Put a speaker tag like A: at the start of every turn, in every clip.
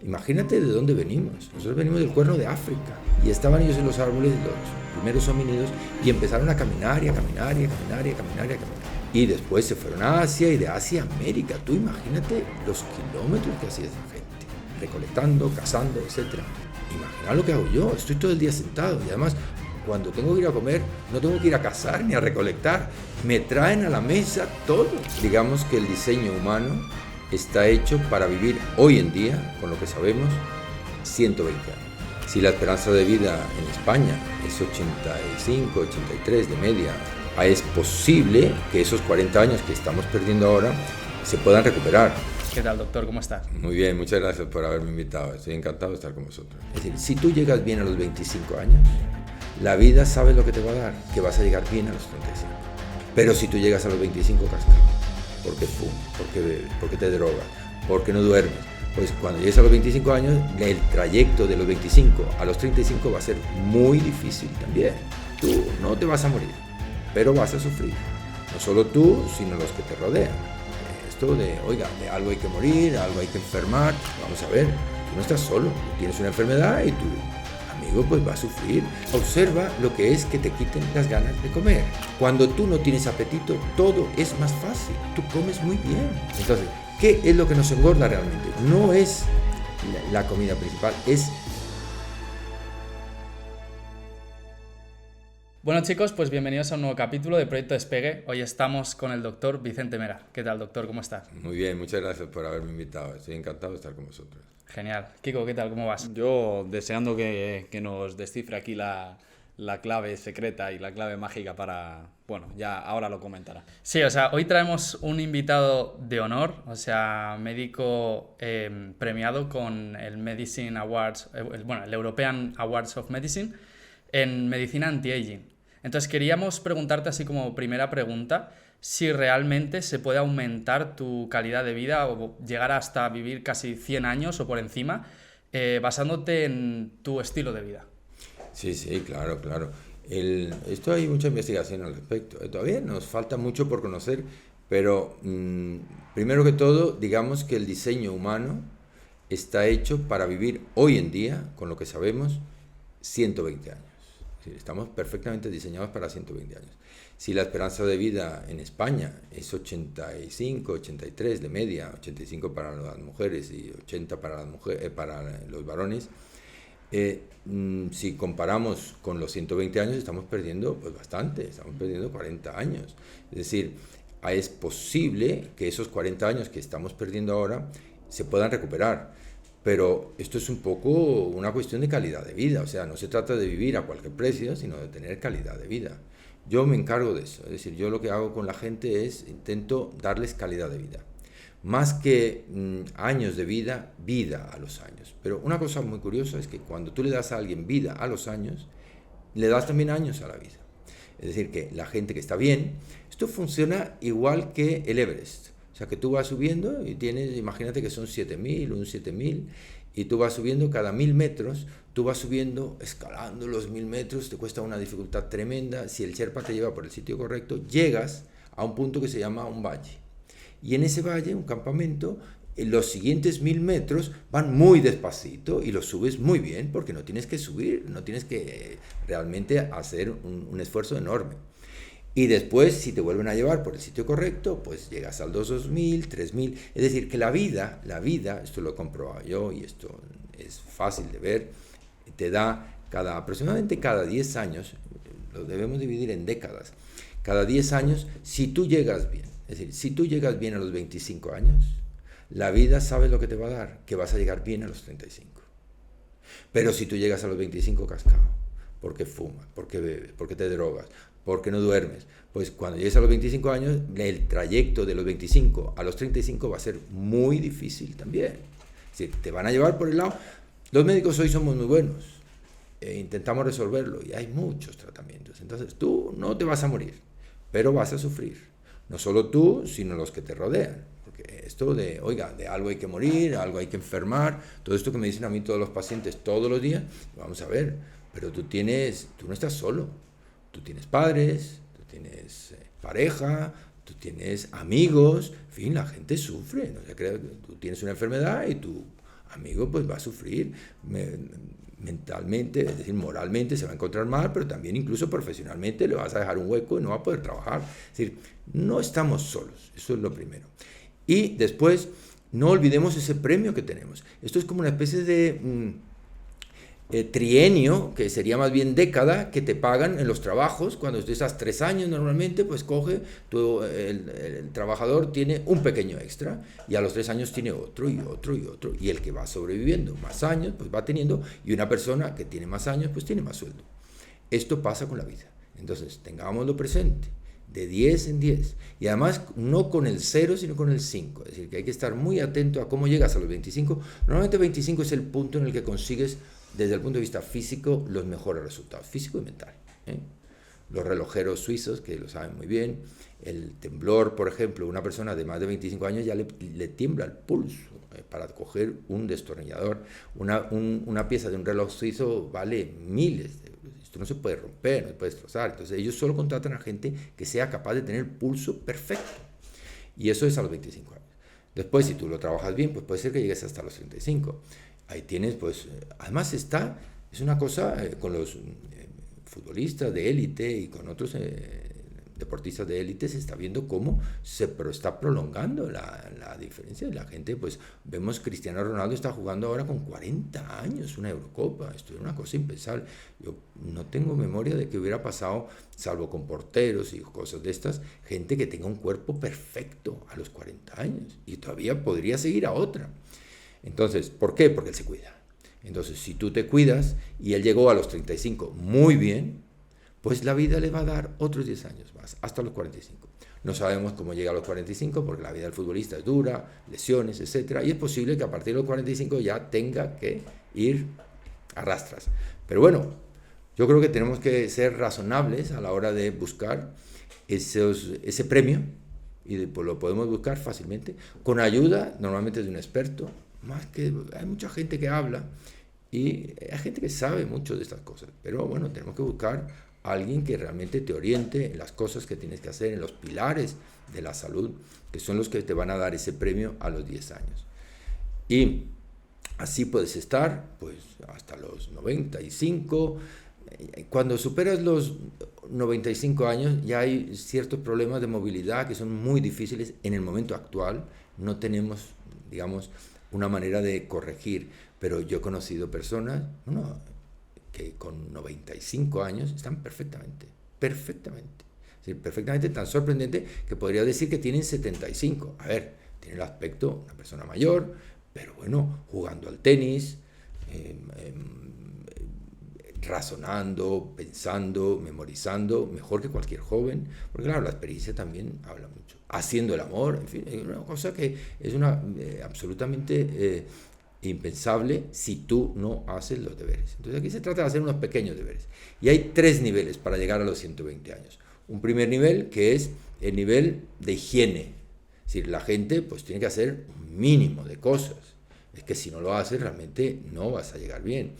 A: Imagínate de dónde venimos. Nosotros venimos del Cuerno de África y estaban ellos en los árboles, los primeros homínidos, y empezaron a caminar y a caminar y a caminar y a caminar y a caminar. Y después se fueron a Asia y de Asia a América. Tú imagínate los kilómetros que hacía esa gente, recolectando, cazando, etc. Imagina lo que hago yo. Estoy todo el día sentado y además cuando tengo que ir a comer no tengo que ir a cazar ni a recolectar. Me traen a la mesa todo. Digamos que el diseño humano está hecho para vivir hoy en día, con lo que sabemos, 120 años. Si la esperanza de vida en España es 85, 83 de media, es posible que esos 40 años que estamos perdiendo ahora se puedan recuperar.
B: ¿Qué tal, doctor? ¿Cómo estás?
A: Muy bien, muchas gracias por haberme invitado. Estoy encantado de estar con vosotros. Es decir, si tú llegas bien a los 25 años, la vida sabe lo que te va a dar, que vas a llegar bien a los 35. Pero si tú llegas a los 25 cascado, porque fumas, porque bebes, porque te drogas, porque no duermes, pues cuando llegues a los 25 años, el trayecto de los 25 a los 35 va a ser muy difícil también. Tú no te vas a morir, pero vas a sufrir. No solo tú, sino los que te rodean. Esto de, oiga, de algo hay que morir, algo hay que enfermar. Vamos a ver, tú no estás solo, tú tienes una enfermedad y tu amigo pues va a sufrir. Observa lo que es que te quiten las ganas de comer. Cuando tú no tienes apetito, todo es más fácil. Tú comes muy bien. Entonces, ¿qué es lo que nos engorda realmente? No es la comida principal, es...
B: Bueno, chicos, pues bienvenidos a un nuevo capítulo de Proyecto Despegue. Hoy estamos con el doctor Vicente Mera. ¿Qué tal, doctor? ¿Cómo estás?
A: Muy bien, muchas gracias por haberme invitado. Estoy encantado de estar con vosotros.
B: Genial. Kiko, ¿qué tal? ¿Cómo vas?
C: Yo deseando que nos descifre aquí la clave secreta y la clave mágica para... Bueno, ya ahora lo comentará.
B: Sí, o sea, hoy traemos un invitado de honor, o sea, médico premiado con el Medicine Awards, el European Awards of Medicine en medicina anti-aging. Entonces queríamos preguntarte así como primera pregunta si realmente se puede aumentar tu calidad de vida o llegar hasta vivir casi 100 años o por encima basándote en tu estilo de vida.
A: Sí, sí, claro, claro. Esto hay mucha investigación al respecto. Todavía nos falta mucho por conocer, pero primero que todo, digamos que el diseño humano está hecho para vivir hoy en día, con lo que sabemos, 120 años. Es decir, estamos perfectamente diseñados para 120 años. Si la esperanza de vida en España es 85, 83 de media, 85 para las mujeres y 80 para, para los varones, si comparamos con los 120 años, estamos perdiendo pues bastante, estamos perdiendo 40 años. Es decir, es posible que esos 40 años que estamos perdiendo ahora se puedan recuperar. Pero esto es un poco una cuestión de calidad de vida, o sea, no se trata de vivir a cualquier precio, sino de tener calidad de vida. Yo me encargo de eso, es decir, yo lo que hago con la gente es intento darles calidad de vida. Más que años de vida, vida a los años. Pero una cosa muy curiosa es que cuando tú le das a alguien vida a los años, le das también años a la vida. Es decir, que la gente que está bien, esto funciona igual que el Everest. O sea, que tú vas subiendo y tienes, imagínate que son 7.000, un 7.000, y tú vas subiendo cada 1.000 metros, tú vas subiendo, escalando los 1.000 metros, te cuesta una dificultad tremenda. Si el Sherpa te lleva por el sitio correcto, llegas a un punto que se llama un valle. Y en ese valle, un campamento, en los siguientes 1.000 metros van muy despacito y los subes muy bien porque no tienes que subir, no tienes que realmente hacer un esfuerzo enorme. Y después, si te vuelven a llevar por el sitio correcto, pues llegas al 2.000, 3.000. Es decir, que la vida, esto lo he comprobado yo y esto es fácil de ver, te da aproximadamente cada 10 años, lo debemos dividir en décadas, cada 10 años, si tú llegas bien. Es decir, si tú llegas bien a los 25 años, la vida sabe lo que te va a dar, que vas a llegar bien a los 35. Pero si tú llegas a los 25 cascado, porque fumas, porque bebes, porque te drogas, porque no duermes, pues cuando llegues a los 25 años, el trayecto de los 25 a los 35 va a ser muy difícil también. Es decir, te van a llevar por el lado... Los médicos hoy somos muy buenos, intentamos resolverlo y hay muchos tratamientos. Entonces tú no te vas a morir, pero vas a sufrir. No solo tú, sino los que te rodean. Porque esto de, oiga, de algo hay que morir, algo hay que enfermar, todo esto que me dicen a mí todos los pacientes todos los días, vamos a ver, pero tú no estás solo. Tú tienes padres, tú tienes pareja, tú tienes amigos, en fin, la gente sufre. No se crea que tú tienes una enfermedad y tu amigo, pues va a sufrir mentalmente, es decir, moralmente se va a encontrar mal, pero también incluso profesionalmente le vas a dejar un hueco y no va a poder trabajar. Es decir, no estamos solos, eso es lo primero. Y después, no olvidemos ese premio que tenemos. Esto es como una especie de trienio, que sería más bien década, que te pagan en los trabajos. Cuando estás 3 años normalmente, pues el trabajador tiene un pequeño extra y a los 3 años tiene otro y otro y otro. Y el que va sobreviviendo más años, pues va teniendo, y una persona que tiene más años, pues tiene más sueldo. Esto pasa con la vida. Entonces, tengámoslo presente, de 10 en 10. Y además, no con el 0, sino con el 5. Es decir, que hay que estar muy atento a cómo llegas a los 25. Normalmente 25 es el punto en el que consigues, desde el punto de vista físico, los mejores resultados, físico y mental. Los relojeros suizos, que lo saben muy bien, el temblor, por ejemplo, una persona de más de 25 años ya le tiembla el pulso para coger un destornillador. Una pieza de un reloj suizo vale miles de euros. Esto no se puede romper, no se puede destrozar. Entonces ellos solo contratan a gente que sea capaz de tener el pulso perfecto. Y eso es a los 25 años. Después, si tú lo trabajas bien, pues puede ser que llegues hasta los 35. Ahí tienes, pues, además es una cosa con los futbolistas de élite y con otros deportistas de élite, se está viendo cómo está prolongando la diferencia. La gente, pues, vemos Cristiano Ronaldo está jugando ahora con 40 años una Eurocopa. Esto es una cosa impensable. Yo no tengo memoria de que hubiera pasado, salvo con porteros y cosas de estas, gente que tenga un cuerpo perfecto a los 40 años y todavía podría seguir a otra. Entonces, ¿por qué? Porque él se cuida. Entonces, si tú te cuidas y él llegó a los 35 muy bien, pues la vida le va a dar otros 10 años más, hasta los 45. No sabemos cómo llega a los 45 porque la vida del futbolista es dura, lesiones, etc. Y es posible que a partir de los 45 ya tenga que ir a rastras. Pero bueno, yo creo que tenemos que ser razonables a la hora de buscar ese premio, y pues lo podemos buscar fácilmente, con ayuda normalmente de un experto. Más que hay mucha gente que habla y hay gente que sabe mucho de estas cosas, pero bueno, tenemos que buscar a alguien que realmente te oriente en las cosas que tienes que hacer, en los pilares de la salud, que son los que te van a dar ese premio a los 10 años. Y así puedes estar pues hasta los 95. Cuando superas los 95 años ya hay ciertos problemas de movilidad que son muy difíciles. En el momento actual no tenemos, digamos, una manera de corregir, pero yo he conocido personas que con 95 años están perfectamente. Es decir, perfectamente, tan sorprendente que podría decir que tienen 75. A ver, tiene el aspecto de una persona mayor, pero bueno, jugando al tenis, razonando, pensando, memorizando, mejor que cualquier joven, porque claro, la experiencia también habla mucho. Haciendo el amor, en fin, es una cosa que es absolutamente impensable si tú no haces los deberes. Entonces aquí se trata de hacer unos pequeños deberes. Y hay 3 niveles para llegar a los 120 años. Un primer nivel que es el nivel de higiene. Es decir, la gente pues tiene que hacer un mínimo de cosas. Es que si no lo haces realmente no vas a llegar bien.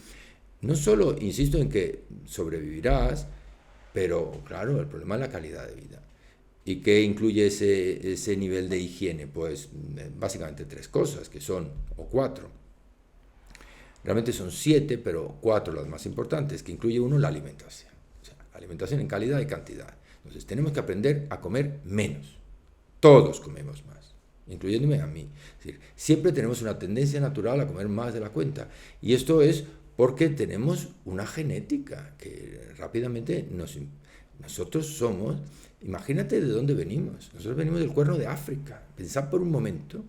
A: No solo insisto en que sobrevivirás, pero claro, el problema es la calidad de vida. ¿Y qué incluye ese nivel de higiene? Pues básicamente 3 cosas, que son, o 4. Realmente son 7, pero 4 las más importantes, que incluye uno, la alimentación. O sea, alimentación en calidad y cantidad. Entonces tenemos que aprender a comer menos. Todos comemos más, incluyéndome a mí. Es decir, siempre tenemos una tendencia natural a comer más de la cuenta. Y esto es porque tenemos una genética que rápidamente nosotros somos. Imagínate de dónde venimos. Nosotros venimos del Cuerno de África. Pensad por un momento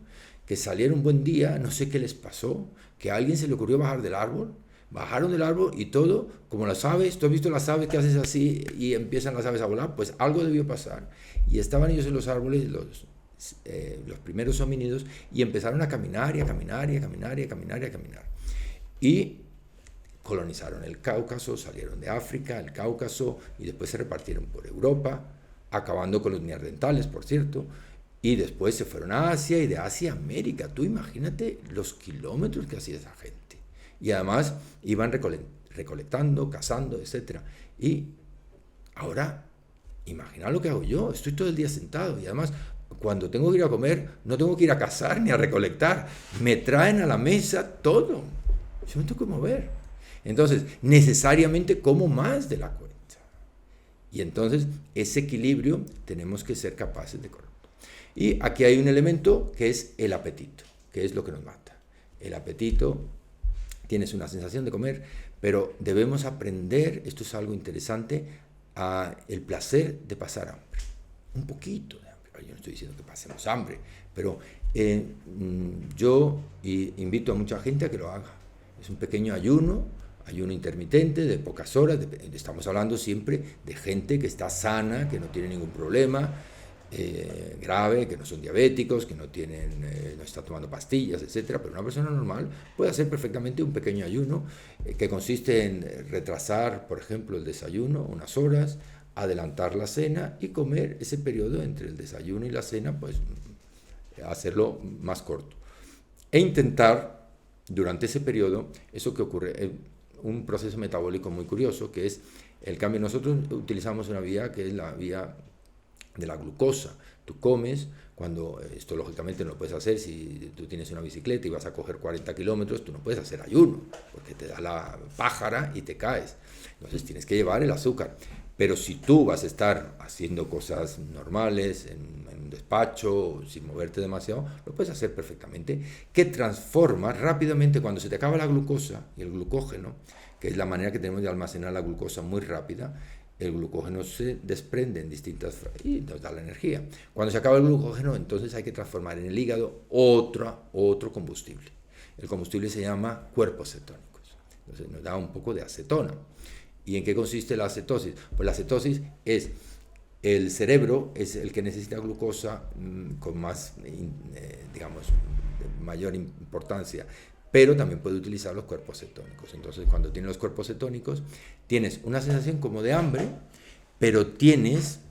A: que salieron un buen día, no sé qué les pasó, que a alguien se le ocurrió bajar del árbol. Bajaron del árbol y todo, como las aves. ¿Tú has visto las aves que haces así y empiezan las aves a volar? Pues algo debió pasar. Y estaban ellos en los árboles, los primeros homínidos, y empezaron a caminar y a caminar y a caminar y a caminar y a caminar. Y colonizaron el Cáucaso, salieron de África, el Cáucaso, y después se repartieron por Europa, acabando con los neandertales, por cierto, y después se fueron a Asia, y de Asia a América. Tú imagínate los kilómetros que hacía esa gente. Y además iban recolectando, cazando, etc. Y ahora, imagina lo que hago yo, estoy todo el día sentado, y además cuando tengo que ir a comer, no tengo que ir a cazar ni a recolectar. Me traen a la mesa todo. Yo me tengo que mover. Entonces, necesariamente como más de la cuenta. Y entonces, ese equilibrio tenemos que ser capaces de corregir. Y aquí hay un elemento que es el apetito, que es lo que nos mata. El apetito, tienes una sensación de comer, pero debemos aprender, esto es algo interesante, a el placer de pasar hambre. Un poquito de hambre. Yo no estoy diciendo que pasemos hambre, pero yo invito a mucha gente a que lo haga. Es un pequeño ayuno intermitente de pocas horas. Estamos hablando siempre de gente que está sana, que no tiene ningún problema grave, que no son diabéticos, que no están tomando pastillas, etcétera. Pero una persona normal puede hacer perfectamente un pequeño ayuno que consiste en retrasar, por ejemplo, el desayuno unas horas, adelantar la cena y comer ese periodo entre el desayuno y la cena, pues hacerlo más corto. E intentar, durante ese periodo, eso que ocurre, un proceso metabólico muy curioso, que es el cambio. Nosotros utilizamos una vía que es la vía de la glucosa. Tú comes, esto lógicamente no lo puedes hacer si tú tienes una bicicleta y vas a coger 40 kilómetros, tú no puedes hacer ayuno, porque te da la pájara y te caes. Entonces tienes que llevar el azúcar. Pero si tú vas a estar haciendo cosas normales, en un despacho, sin moverte demasiado, lo puedes hacer perfectamente, que transforma rápidamente cuando se te acaba la glucosa y el glucógeno, que es la manera que tenemos de almacenar la glucosa muy rápida. El glucógeno se desprende en distintas y nos da la energía. Cuando se acaba el glucógeno, entonces hay que transformar en el hígado otro combustible. El combustible se llama cuerpos cetónicos. Entonces nos da un poco de acetona. ¿Y en qué consiste la acetosis? Pues la acetosis es el cerebro, es el que necesita glucosa con más, digamos, de mayor importancia, pero también puede utilizar los cuerpos cetónicos. Entonces, cuando tienes los cuerpos cetónicos, tienes una sensación como de hambre, pero tienes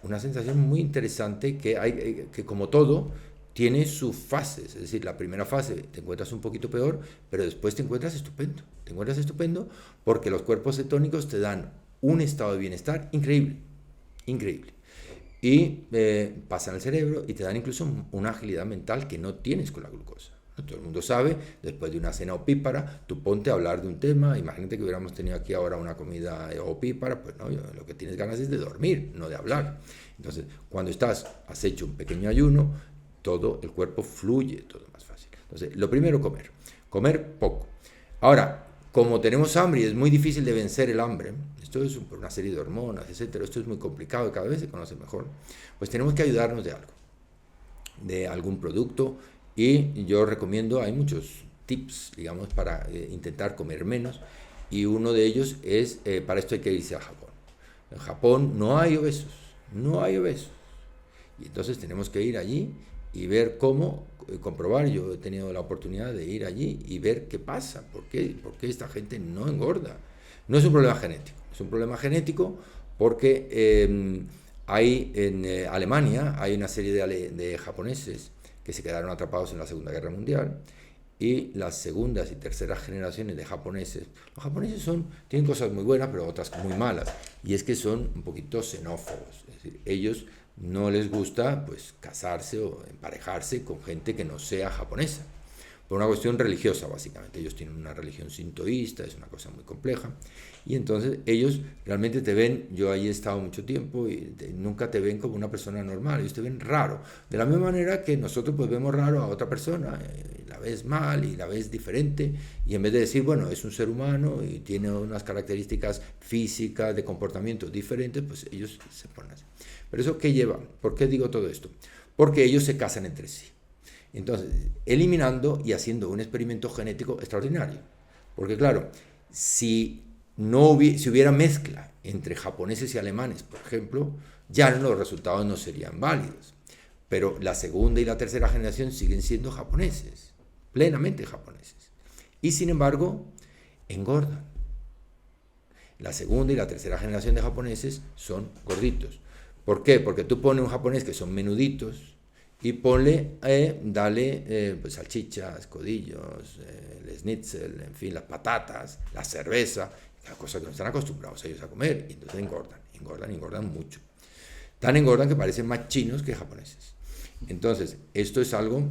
A: una sensación muy interesante que como todo, tiene sus fases. Es decir, la primera fase te encuentras un poquito peor, pero después te encuentras estupendo. Te encuentras estupendo porque los cuerpos cetónicos te dan un estado de bienestar increíble, increíble. Y pasan al cerebro y te dan incluso una agilidad mental que no tienes con la glucosa. Todo el mundo sabe, después de una cena opípara, tú ponte a hablar de un tema. Imagínate que hubiéramos tenido aquí ahora una comida opípara, pues no, lo que tienes ganas es de dormir, no de hablar. Entonces, cuando has hecho un pequeño ayuno, todo el cuerpo fluye, todo más fácil. Entonces, lo primero, comer poco. Ahora, como tenemos hambre y es muy difícil de vencer el hambre, esto es por una serie de hormonas, etcétera, esto es muy complicado y cada vez se conoce mejor, pues tenemos que ayudarnos de algo, de algún producto. Y yo recomiendo, hay muchos tips, digamos, para intentar comer menos, y uno de ellos es, para esto hay que irse a Japón. En Japón no hay obesos, y entonces tenemos que ir allí y ver cómo, comprobar. Yo he tenido la oportunidad de ir allí y ver qué pasa, por qué esta gente no engorda. No es un problema genético, es un problema genético porque hay en Alemania, hay una serie de japoneses que se quedaron atrapados en la Segunda Guerra Mundial, y las segundas y terceras generaciones de japoneses, los japoneses tienen cosas muy buenas, pero otras muy malas, y es que son un poquito xenófobos. Es decir, ellos no les gusta pues casarse o emparejarse con gente que no sea japonesa, por una cuestión religiosa básicamente. Ellos tienen una religión sintoísta, es una cosa muy compleja, y entonces ellos realmente te ven. Yo ahí he estado mucho tiempo y nunca te ven como una persona normal, ellos te ven raro, de la misma manera que nosotros pues vemos raro a otra persona, la ves mal y la ves diferente, y en vez de decir, bueno, es un ser humano y tiene unas características físicas, de comportamiento diferentes, pues ellos se ponen así. Pero eso, ¿qué lleva? ¿Por qué digo todo esto? Porque ellos se casan entre sí. Entonces, eliminando y haciendo un experimento genético extraordinario. Porque claro, si hubiera mezcla entre japoneses y alemanes, por ejemplo, ya los resultados no serían válidos. Pero la segunda y la tercera generación siguen siendo japoneses, plenamente japoneses. Y sin embargo, engordan. La segunda y la tercera generación de japoneses son gorditos. ¿Por qué? Porque tú pones un japonés que son menuditos y dale pues salchichas, codillos, el schnitzel, en fin, las patatas, la cerveza, las cosas que no están acostumbrados ellos a comer, y entonces engordan mucho. Tan engordan que parecen más chinos que japoneses. Entonces, esto es algo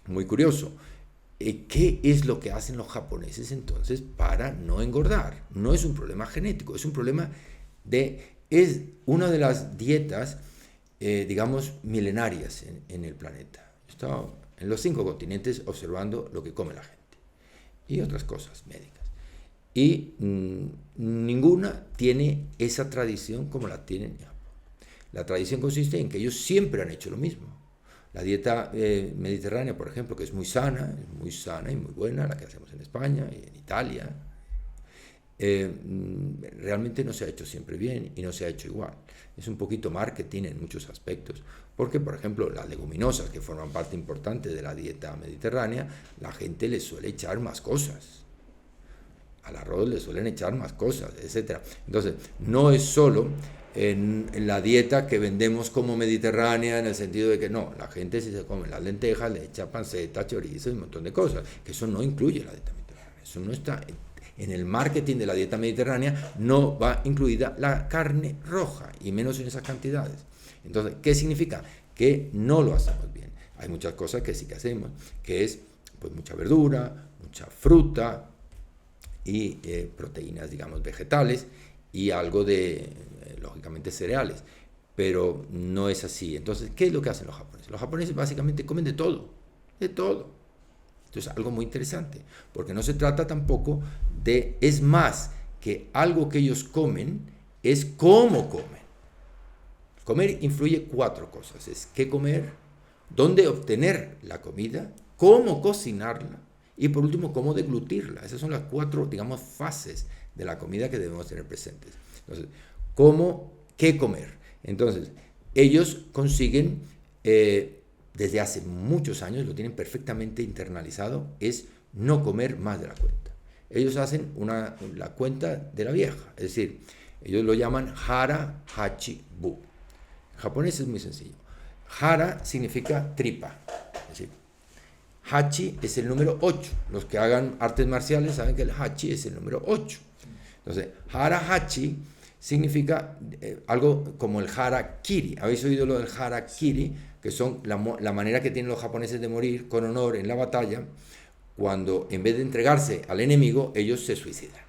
A: muy curioso. ¿Qué es lo que hacen los japoneses entonces para no engordar? No es un problema genético, es un problema es una de las dietas, digamos, milenarias en el planeta. He estado en los 5 continentes observando lo que come la gente y otras cosas médicas. Y ninguna tiene esa tradición como la tienen en Japón. La tradición consiste en que ellos siempre han hecho lo mismo. La dieta mediterránea, por ejemplo, que es muy sana y muy buena, la que hacemos en España y en Italia, realmente no se ha hecho siempre bien y no se ha hecho igual. Es un poquito marketing en muchos aspectos, porque, por ejemplo, las leguminosas, que forman parte importante de la dieta mediterránea, la gente le suele echar más cosas. Al arroz le suelen echar más cosas, etc. Entonces, no es solo en la dieta que vendemos como mediterránea, en el sentido de que no, la gente si se come las lentejas le echa panceta, chorizo y un montón de cosas, que eso no incluye la dieta mediterránea, eso no está en el marketing de la dieta mediterránea, no va incluida la carne roja, y menos en esas cantidades. Entonces, ¿qué significa? Que no lo hacemos bien. Hay muchas cosas que sí que hacemos, que es pues mucha verdura, mucha fruta y proteínas, digamos, vegetales, y algo de, lógicamente, cereales, pero no es así. Entonces, ¿qué es lo que hacen los japoneses? Los japoneses básicamente comen de todo, de todo. Esto es algo muy interesante, porque no se trata tampoco es más que algo que ellos comen, es cómo comen. Comer influye 4 cosas, es qué comer, dónde obtener la comida, cómo cocinarla, y por último, cómo deglutirla. Esas son las 4, digamos, fases de la comida que debemos tener presentes. Entonces, ¿qué comer? Entonces, ellos consiguen, desde hace muchos años, lo tienen perfectamente internalizado, es no comer más de la cuenta. Ellos hacen la cuenta de la vieja, es decir, ellos lo llaman hara, hachi, bu. En japonés es muy sencillo. Hara significa tripa, es decir, hachi es el número 8. Los que hagan artes marciales saben que el hachi es el número 8. Entonces, hara hachi significa algo como el harakiri. ¿Habéis oído lo del harakiri? Que son la manera que tienen los japoneses de morir con honor en la batalla, cuando en vez de entregarse al enemigo, ellos se suicidan.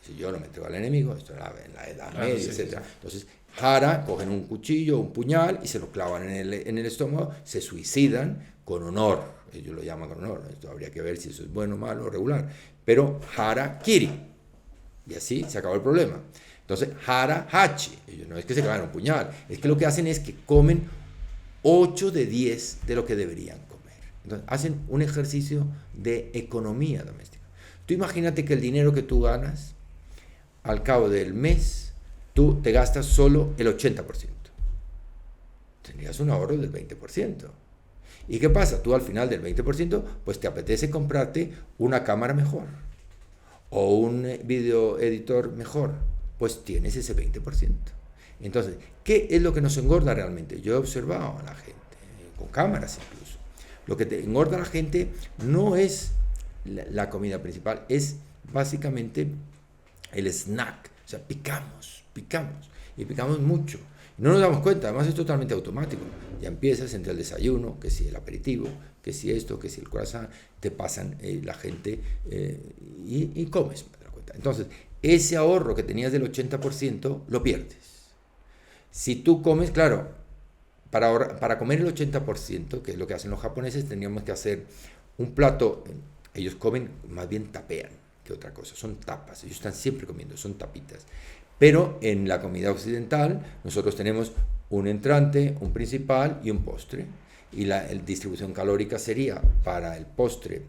A: Si yo no me entrego al enemigo, esto era en la Edad Media, sí, etc. Entonces, hara, cogen un cuchillo, un puñal y se lo clavan en el estómago, se suicidan con honor. Ellos lo llaman con honor. Esto habría que ver si eso es bueno, malo, regular. Pero harakiri. Y así se acabó el problema. Entonces, hara hachi. Ellos no es que se clavan un puñal, es que lo que hacen es que comen 8 de 10 de lo que deberían comer. Entonces, hacen un ejercicio de economía doméstica. Tú imagínate que el dinero que tú ganas, al cabo del mes, tú te gastas solo el 80%. Tendrías un ahorro del 20%. ¿Y qué pasa? Tú al final del 20%, pues te apetece comprarte una cámara mejor o un video editor mejor, pues tienes ese 20%. Entonces, ¿qué es lo que nos engorda realmente? Yo he observado a la gente, con cámaras incluso. Lo que te engorda a la gente no es la comida principal, es básicamente el snack. O sea, picamos y picamos mucho. No nos damos cuenta, además es totalmente automático. Ya empiezas entre el desayuno, que si el aperitivo, que si esto, que si el croissant, te pasan la gente y comes, me das cuenta. Entonces, ese ahorro que tenías del 80% lo pierdes. Si tú comes, claro, para comer el 80%, que es lo que hacen los japoneses, tendríamos que hacer un plato. Ellos comen, más bien tapean que otra cosa, son tapas, ellos están siempre comiendo, son tapitas. Pero en la comida occidental nosotros tenemos un entrante, un principal y un postre. Y la distribución calórica sería para el postre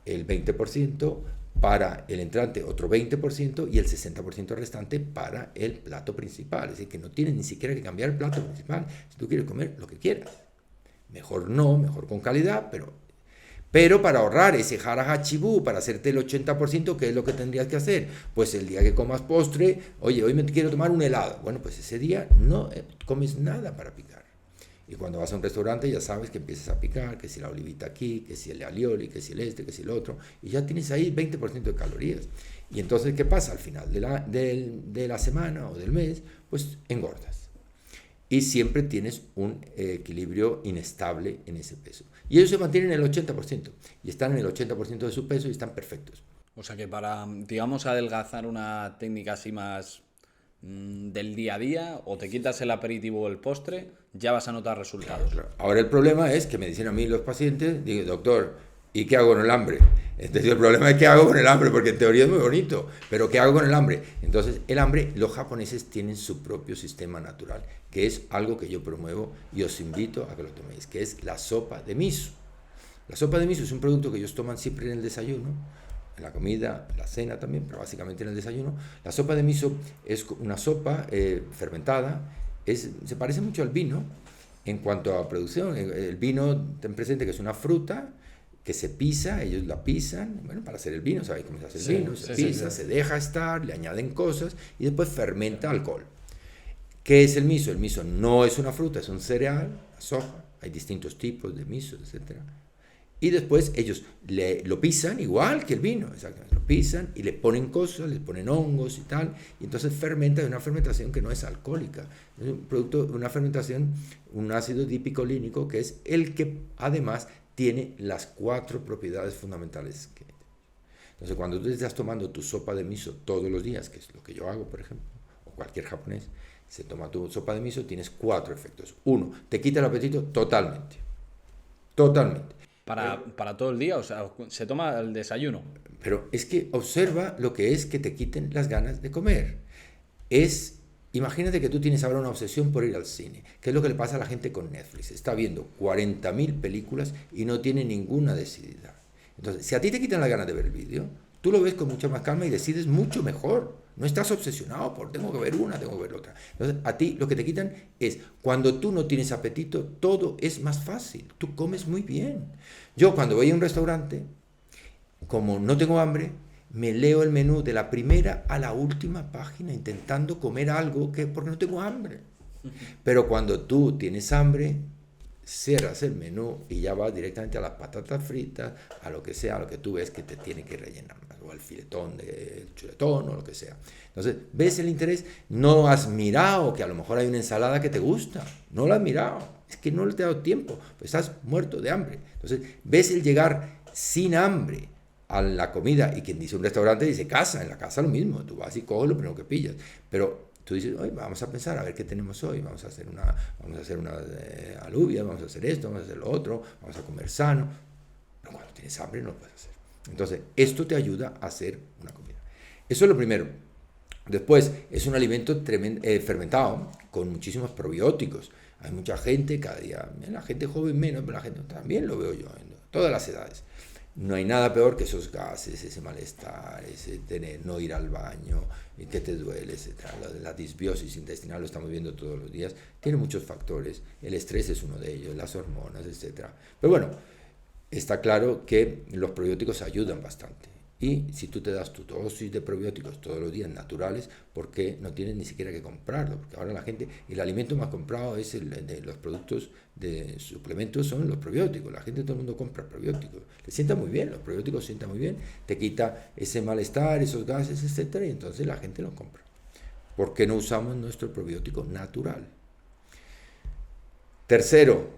A: el 20%, para el entrante otro 20% y el 60% restante para el plato principal. Es decir, que no tienes ni siquiera que cambiar el plato principal si tú quieres comer lo que quieras. Mejor no, mejor con calidad, pero para ahorrar ese hara hachibu, para hacerte el 80%, ¿qué es lo que tendrías que hacer? Pues el día que comas postre, oye, hoy me quiero tomar un helado. Bueno, pues ese día no comes nada para picar. Y cuando vas a un restaurante ya sabes que empiezas a picar, que si la olivita aquí, que si el alioli, que si el que si el otro, y ya tienes ahí 20% de calorías. Y entonces, ¿qué pasa? Al final de la semana o del mes, pues engordas. y siempre tienes un equilibrio inestable en ese peso. Y ellos se mantienen en el 80%, y están en el 80% de su peso y están perfectos.
C: O sea que para, digamos, adelgazar una técnica así más del día a día, o te quitas el aperitivo o el postre, ya vas a notar resultados.
A: Claro. Ahora el problema es que me dicen a mí los pacientes, digo, doctor, ¿y qué hago con el hambre? Entonces el problema es qué hago con el hambre, porque en teoría es muy bonito, pero ¿qué hago con el hambre? Entonces el hambre, los japoneses tienen su propio sistema natural, que es algo que yo promuevo y os invito a que lo toméis, que es la sopa de miso. La sopa de miso es un producto que ellos toman siempre en el desayuno, en la comida, en la cena también, pero básicamente en el desayuno. La sopa de miso es una sopa fermentada, se parece mucho al vino en cuanto a producción. El vino, ten presente que es una fruta que se pisa, ellos la pisan, bueno, para hacer el vino, ¿sabéis cómo se hace el vino? Se pisa, se deja estar, le añaden cosas y después fermenta alcohol. ¿Qué es el miso? El miso no es una fruta, es un cereal, la soja, hay distintos tipos de miso, etcétera. Y después ellos lo pisan igual que el vino, exactamente, lo pisan y le ponen cosas, le ponen hongos y tal, y entonces fermenta de una fermentación que no es alcohólica, es un producto, una fermentación, un ácido dipicolínico que es el que además tiene las 4 propiedades fundamentales. Entonces cuando tú estás tomando tu sopa de miso todos los días, que es lo que yo hago, por ejemplo, o cualquier japonés, se toma tu sopa de miso, tienes 4 efectos. 1, te quita el apetito totalmente, totalmente.
C: Para todo el día, o sea, se toma el desayuno.
A: Pero es que observa lo que es que te quiten las ganas de comer. Imagínate que tú tienes ahora una obsesión por ir al cine. ¿Qué es lo que le pasa a la gente con Netflix? Está viendo 40.000 películas y no tiene ninguna decidida. Entonces, si a ti te quitan las ganas de ver el vídeo, tú lo ves con mucha más calma y decides mucho mejor. No estás obsesionado por tengo que ver una, tengo que ver otra. Entonces, a ti lo que te quitan es, cuando tú no tienes apetito, todo es más fácil. Tú comes muy bien. Yo cuando voy a un restaurante, como no tengo hambre, me leo el menú de la primera a la última página intentando comer algo porque no tengo hambre. Pero cuando tú tienes hambre, cierras el menú y ya vas directamente a las patatas fritas, a lo que sea, a lo que tú ves que te tiene que rellenar más, o al filetón de chuletón o lo que sea. Entonces, ves el interés, no has mirado que a lo mejor hay una ensalada que te gusta, no la has mirado, es que no te ha dado tiempo, pues estás muerto de hambre. Entonces, ves el llegar sin hambre a la comida, y quien dice un restaurante dice casa, en la casa lo mismo, tú vas y coges lo primero que pillas, pero tú dices, oye, vamos a pensar a ver qué tenemos hoy, vamos a hacer una alubia, vamos a hacer esto, vamos a hacer lo otro, vamos a comer sano. Pero cuando tienes hambre no lo puedes hacer. Entonces, esto te ayuda a hacer una comida. Eso es lo primero. Después, es un alimento fermentado con muchísimos probióticos. Hay mucha gente, cada día, la gente joven menos, pero la gente también lo veo yo en todas las edades. No hay nada peor que esos gases, ese malestar, ese no ir al baño, que te duele, etc. La disbiosis intestinal lo estamos viendo todos los días. Tiene muchos factores. El estrés es uno de ellos, las hormonas, etc. Pero bueno, está claro que los probióticos ayudan bastante. Y si tú te das tu dosis de probióticos todos los días naturales, ¿por qué no tienes ni siquiera que comprarlo? Porque ahora la gente, el alimento más comprado es de los productos de suplementos, son los probióticos. La gente, todo el mundo compra probióticos. Le sienta muy bien, los probióticos sientan muy bien, te quita ese malestar, esos gases, etcétera, y entonces la gente lo compra. ¿Por qué no usamos nuestro probiótico natural? Tercero,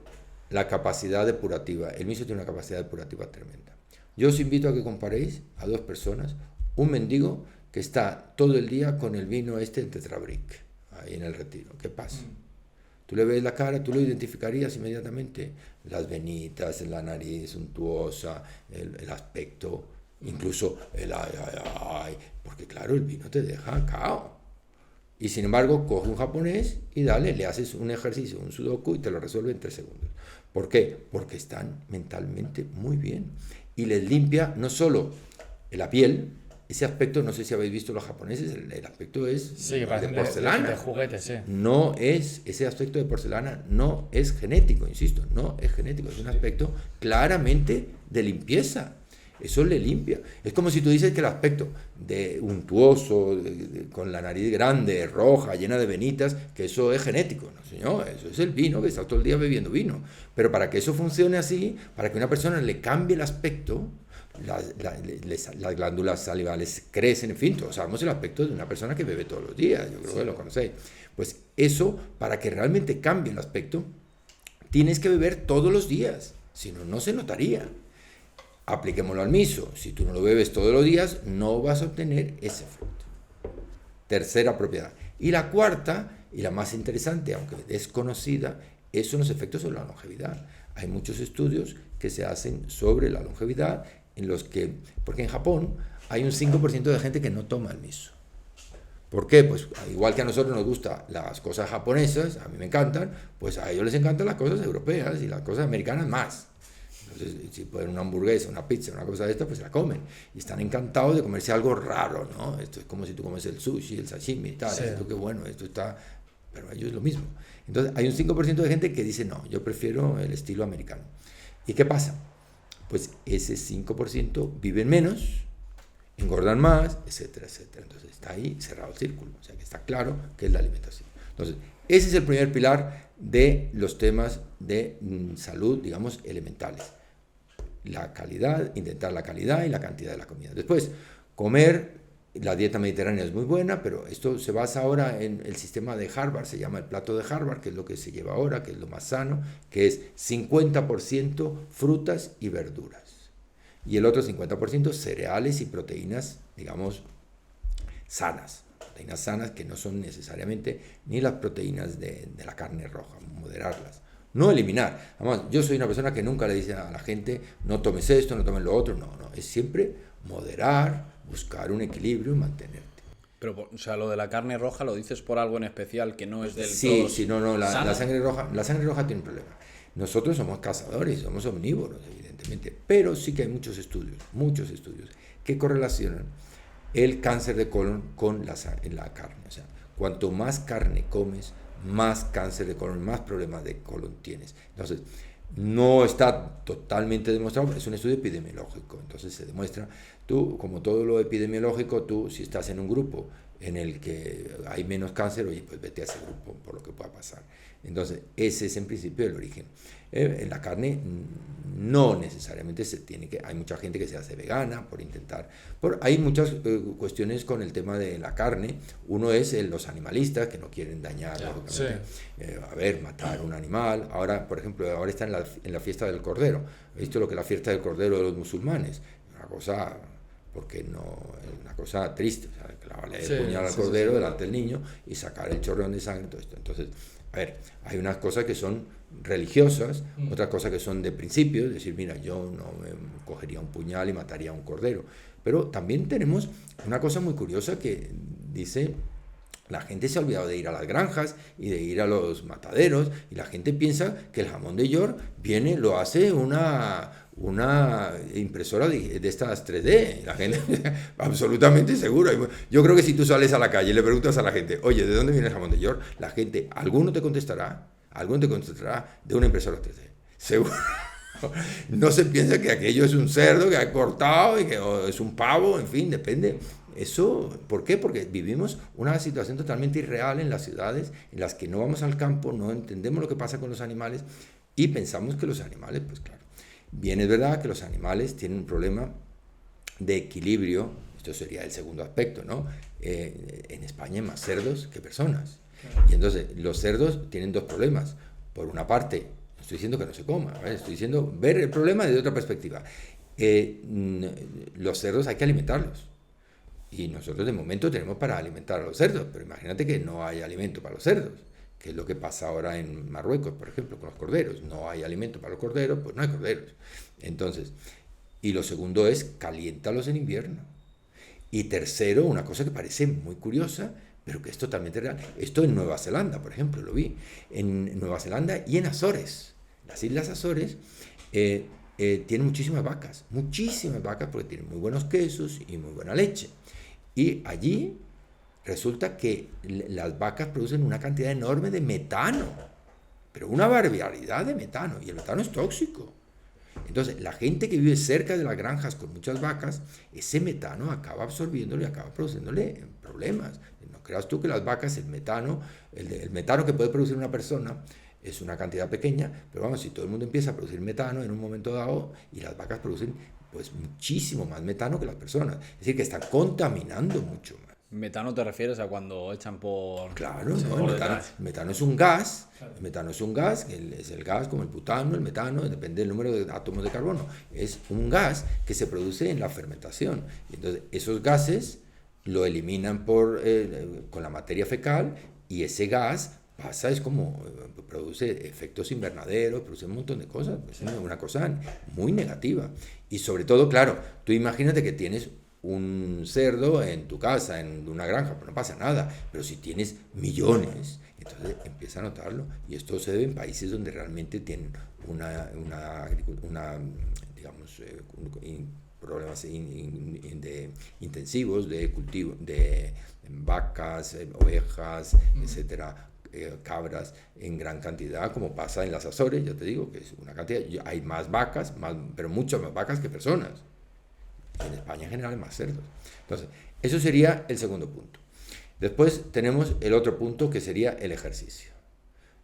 A: la capacidad depurativa. El miso tiene una capacidad depurativa tremenda. Yo os invito a que comparéis a 2 personas, un mendigo que está todo el día con el vino en Tetrabric, ahí en el Retiro. ¿Qué pasa? Tú le ves la cara, tú lo identificarías inmediatamente. Las venitas, la nariz untuosa, el aspecto, incluso el ay, porque claro, el vino te deja cao. Y sin embargo, coge un japonés y le haces un ejercicio, un sudoku, y te lo resuelve en 3 segundos. ¿Por qué? Porque están mentalmente muy bien. Y les limpia no solo la piel, ese aspecto, no sé si habéis visto los japoneses, el aspecto es
B: de porcelana. De juguetes, sí.
A: No es, ese aspecto de porcelana no es genético, insisto, no es genético, es un aspecto claramente de limpieza. Eso le limpia. Es como si tú dices que el aspecto de untuoso, con la nariz grande, roja, llena de venitas, que eso es genético. No, señor, eso es el vino, que está todo el día bebiendo vino. Pero para que eso funcione así, para que una persona le cambie el aspecto, las glándulas salivales crecen, en fin, todos sabemos el aspecto de una persona que bebe todos los días, yo creo que lo conocéis. Pues eso, para que realmente cambie el aspecto, tienes que beber todos los días, si no, no se notaría. Apliquémoslo al miso, si tú no lo bebes todos los días, no vas a obtener ese efecto. Tercera propiedad. Y la cuarta, y la más interesante, aunque desconocida, son los efectos sobre la longevidad. Hay muchos estudios que se hacen sobre la longevidad, en los que, porque en Japón hay un 5% de gente que no toma el miso. ¿Por qué? Pues igual que a nosotros nos gustan las cosas japonesas, a mí me encantan, pues a ellos les encantan las cosas europeas y las cosas americanas más. Entonces, si pueden una hamburguesa, una pizza, una cosa de esta, pues la comen. Y están encantados de comerse algo raro, ¿no? Esto es como si tú comes el sushi, el sashimi y tal. Sí. Esto qué bueno, esto está... Pero a ellos es lo mismo. Entonces, hay un 5% de gente que dice, no, yo prefiero el estilo americano. ¿Y qué pasa? Pues ese 5% viven menos, engordan más, etcétera, etcétera. Entonces, está ahí cerrado el círculo. O sea, que está claro que es la alimentación. Entonces, ese es el primer pilar de los temas de salud, digamos, elementales. La calidad, intentar la calidad y la cantidad de la comida. Después, comer, la dieta mediterránea es muy buena, pero esto se basa ahora en el sistema de Harvard, se llama el plato de Harvard, que es lo que se lleva ahora, que es lo más sano, que es 50% frutas y verduras. Y el otro 50% cereales y proteínas, digamos, sanas. Proteínas sanas que no son necesariamente ni las proteínas de la carne roja, moderarlas. No eliminar. Además, yo soy una persona que nunca le dice a la gente, no tomes esto, no tomes lo otro. No, no. Es siempre moderar, buscar un equilibrio y mantenerte.
C: Pero, o sea, lo de la carne roja lo dices por algo en especial que no es del
A: todo. Sí, no, la sangre roja tiene un problema. Nosotros somos cazadores, somos omnívoros, evidentemente, pero sí que hay muchos estudios que correlacionan el cáncer de colon con la carne. O sea, cuanto más carne comes, más cáncer de colon, más problemas de colon tienes. Entonces, no está totalmente demostrado, es un estudio epidemiológico. Entonces se demuestra, tú, como todo lo epidemiológico, tú si estás en un grupo en el que hay menos cáncer, oye, pues vete a ese grupo por lo que pueda pasar. Entonces, ese es en principio el origen. En la carne no necesariamente se tiene que... Hay mucha gente que se hace vegana por intentar... hay muchas cuestiones con el tema de la carne. Uno es los animalistas que no quieren dañar,
B: sí.
A: Matar un animal. Ahora, por ejemplo, ahora está en la fiesta del Cordero. ¿He visto lo que es la fiesta del Cordero de los musulmanes? Una cosa... porque no es una cosa triste, o sea, clavarle el puñal al cordero delante del niño y sacar el chorreón de sangre, todo esto. Entonces, a ver, hay unas cosas que son religiosas, otras cosas que son de principio, es decir, mira, yo no me cogería un puñal y mataría a un cordero. Pero también tenemos una cosa muy curiosa que dice, la gente se ha olvidado de ir a las granjas y de ir a los mataderos, y la gente piensa que el jamón de York lo hace una impresora de estas 3D. La gente, absolutamente seguro. Yo creo que si tú sales a la calle y le preguntas a la gente, oye, ¿de dónde viene el jamón de York? La gente, alguno te contestará de una impresora 3D. Seguro. No se piensa que aquello es un cerdo que ha cortado y que es un pavo, en fin, depende. Eso, ¿por qué? Porque vivimos una situación totalmente irreal en las ciudades, en las que no vamos al campo, no entendemos lo que pasa con los animales y pensamos que los animales, pues claro, bien es verdad que los animales tienen un problema de equilibrio, esto sería el segundo aspecto, ¿no? En España hay más cerdos que personas. Y entonces los cerdos tienen dos problemas. Por una parte, no estoy diciendo que no se coma, ¿vale? Estoy diciendo ver el problema desde otra perspectiva. Los cerdos hay que alimentarlos. Y nosotros de momento tenemos para alimentar a los cerdos, pero imagínate que no hay alimento para los cerdos, que es lo que pasa ahora en Marruecos, por ejemplo, con los corderos. No hay alimento para los corderos, pues no hay corderos. Entonces, y lo segundo es caliéntalos en invierno. Y tercero, una cosa que parece muy curiosa, pero que es totalmente real. Esto en Nueva Zelanda, por ejemplo, lo vi. En Nueva Zelanda y en Azores. Las Islas Azores tienen muchísimas vacas porque tienen muy buenos quesos y muy buena leche. Y allí resulta que las vacas producen una cantidad enorme de metano, pero una barbaridad de metano, y el metano es tóxico. Entonces, la gente que vive cerca de las granjas con muchas vacas, ese metano acaba absorbiéndole y acaba produciéndole problemas. No creas tú que las vacas, el metano que puede producir una persona es una cantidad pequeña, pero vamos, si todo el mundo empieza a producir metano en un momento dado, y las vacas producen pues muchísimo más metano que las personas. Es decir, que están contaminando mucho más.
C: Metano te refieres a cuando echan por...
A: Claro,
C: sí,
A: ¿no?
C: por
A: El
C: detrás.
A: metano es un gas. El metano es un gas, es el gas como el butano, el metano, depende del número de átomos de carbono. Es un gas que se produce en la fermentación. Entonces, esos gases lo eliminan con la materia fecal y ese gas pasa, es como produce efectos invernaderos, produce un montón de cosas. Es una cosa muy negativa. Y sobre todo, claro, tú imagínate que tienes un cerdo en tu casa, en una granja, pues no pasa nada, pero si tienes millones, entonces empieza a notarlo, y esto se debe en países donde realmente tienen digamos, problemas intensivos de cultivo, de vacas, ovejas, etcétera, cabras en gran cantidad, como pasa en las Azores, ya te digo, que es una cantidad, hay más vacas, pero muchas más vacas que personas. En España en general hay más cerdos. Entonces, eso sería el segundo punto. Después tenemos el otro punto que sería el ejercicio.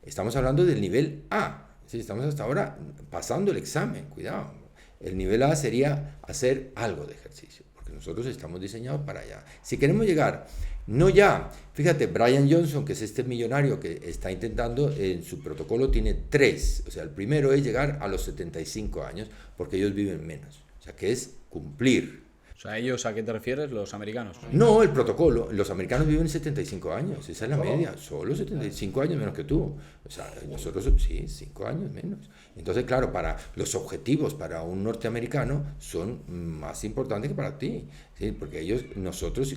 A: Estamos hablando del nivel A. ¿Sí? Estamos hasta ahora pasando el examen, cuidado. El nivel A sería hacer algo de ejercicio, porque nosotros estamos diseñados para allá. Si queremos llegar, no ya, fíjate, Brian Johnson, que es este millonario que está intentando, en su protocolo tiene 3. O sea, el primero es llegar a los 75 años, porque ellos viven menos. O sea, que es cumplir.
C: O sea, ¿ellos a qué te refieres? ¿Los americanos?
A: No, el protocolo. Los americanos viven 75 años, esa es la media. Solo 75 años menos que tú. O sea, nosotros sí, 5 años menos. Entonces, claro, para los objetivos para un norteamericano son más importantes que para ti. ¿Sí? Porque nosotros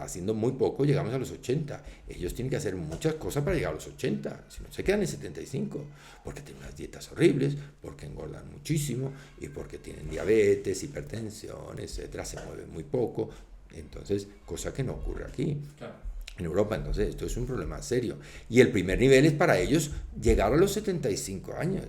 A: haciendo muy poco llegamos a los 80. Ellos tienen que hacer muchas cosas para llegar a los 80. Si no, se quedan en 75. Porque tienen unas dietas horribles, porque engordan muchísimo y porque tienen diabetes, hipertensión, etcétera. Se mueven muy poco. Entonces, cosa que no ocurre aquí. Claro. En Europa. Entonces, esto es un problema serio. Y el primer nivel es para ellos llegar a los 75 años.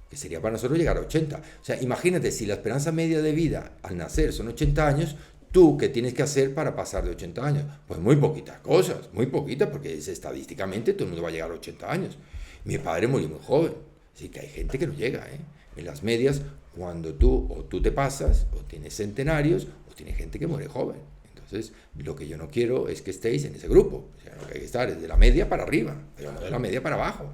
A: Que sería para nosotros llegar a 80. O sea, imagínate, si la esperanza media de vida al nacer son 80 años, ¿tú qué tienes que hacer para pasar de 80 años? Pues muy poquitas cosas, muy poquitas, porque estadísticamente todo el mundo va a llegar a 80 años. Mi padre murió muy joven, así que hay gente que no llega, ¿eh? En las medias, cuando tú te pasas, o tienes centenarios, o tienes gente que muere joven. Entonces, lo que yo no quiero es que estéis en ese grupo. O sea, lo que hay que estar es de la media para arriba, pero no de la media para abajo.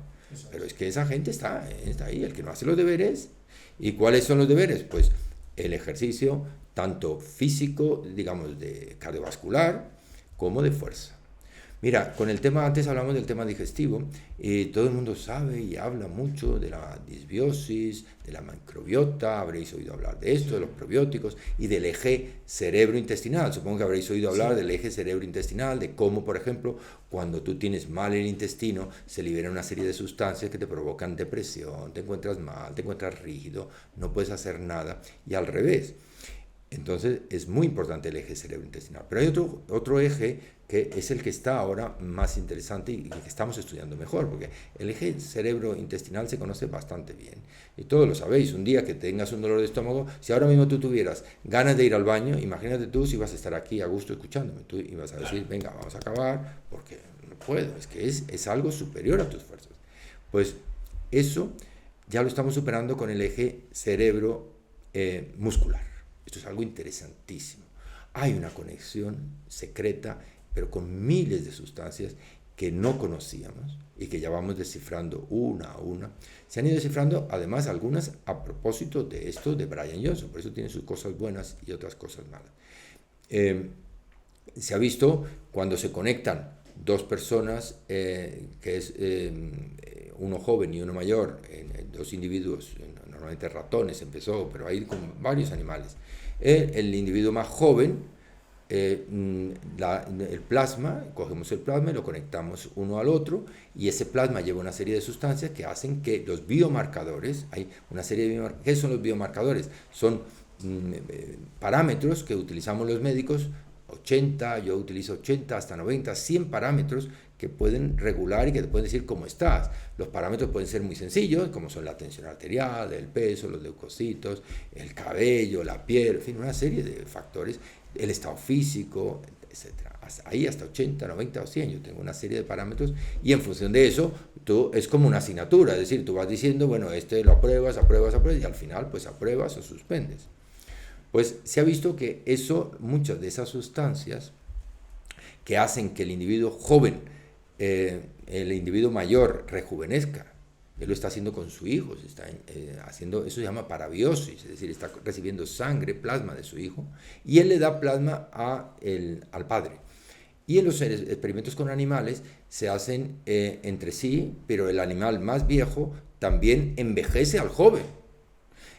A: Pero es que esa gente está ahí, el que no hace los deberes. ¿Y cuáles son los deberes? Pues el ejercicio, tanto físico, digamos, de cardiovascular, como de fuerza. Mira, con el tema, antes hablamos del tema digestivo, todo el mundo sabe y habla mucho de la disbiosis, de la microbiota, habréis oído hablar de esto, de los probióticos y del eje cerebro-intestinal. Supongo que habréis oído hablar del eje cerebro-intestinal, de cómo, por ejemplo, cuando tú tienes mal el intestino, se liberan una serie de sustancias que te provocan depresión, te encuentras mal, te encuentras rígido, no puedes hacer nada, y al revés. Entonces es muy importante el eje cerebro-intestinal. Pero hay otro eje que es el que está ahora más interesante y que estamos estudiando mejor, porque el eje cerebro-intestinal se conoce bastante bien. Y todos lo sabéis, un día que tengas un dolor de estómago, si ahora mismo tú tuvieras ganas de ir al baño, imagínate tú si vas a estar aquí a gusto escuchándome, tú ibas a decir, venga, vamos a acabar, porque no puedo, es que es algo superior a tus fuerzas. Pues eso ya lo estamos superando con el eje cerebro-muscular. Esto es algo interesantísimo. Hay una conexión secreta, pero con miles de sustancias que no conocíamos y que ya vamos descifrando una a una. Se han ido descifrando, además, algunas a propósito de esto de Brian Johnson, por eso tiene sus cosas buenas y otras cosas malas. Se ha visto cuando se conectan dos personas, que es uno joven y uno mayor, dos individuos, normalmente ratones empezó, pero hay con varios animales. El individuo más joven, el plasma, cogemos el plasma y lo conectamos uno al otro, y ese plasma lleva una serie de sustancias que hacen que los biomarcadores, hay una serie de biomarcadores. ¿Qué son los biomarcadores? Son parámetros que utilizamos los médicos, 80, yo utilizo 80, hasta 90, 100 parámetros que pueden regular y que te pueden decir cómo estás. Los parámetros pueden ser muy sencillos, como son la tensión arterial, el peso, los leucocitos, el cabello, la piel, en fin, una serie de factores, el estado físico, etc. Ahí hasta 80, 90 o 100, yo tengo una serie de parámetros y en función de eso, es como una asignatura, es decir, tú vas diciendo, bueno, lo apruebas, y al final pues apruebas o suspendes. Pues se ha visto que eso, muchas de esas sustancias que hacen que el individuo joven, el individuo mayor rejuvenezca, él lo está haciendo con su hijo, se está haciendo, eso se llama parabiosis, es decir, está recibiendo sangre, plasma de su hijo, y él le da plasma al padre. Y en los experimentos con animales se hacen entre sí, pero el animal más viejo también envejece al joven.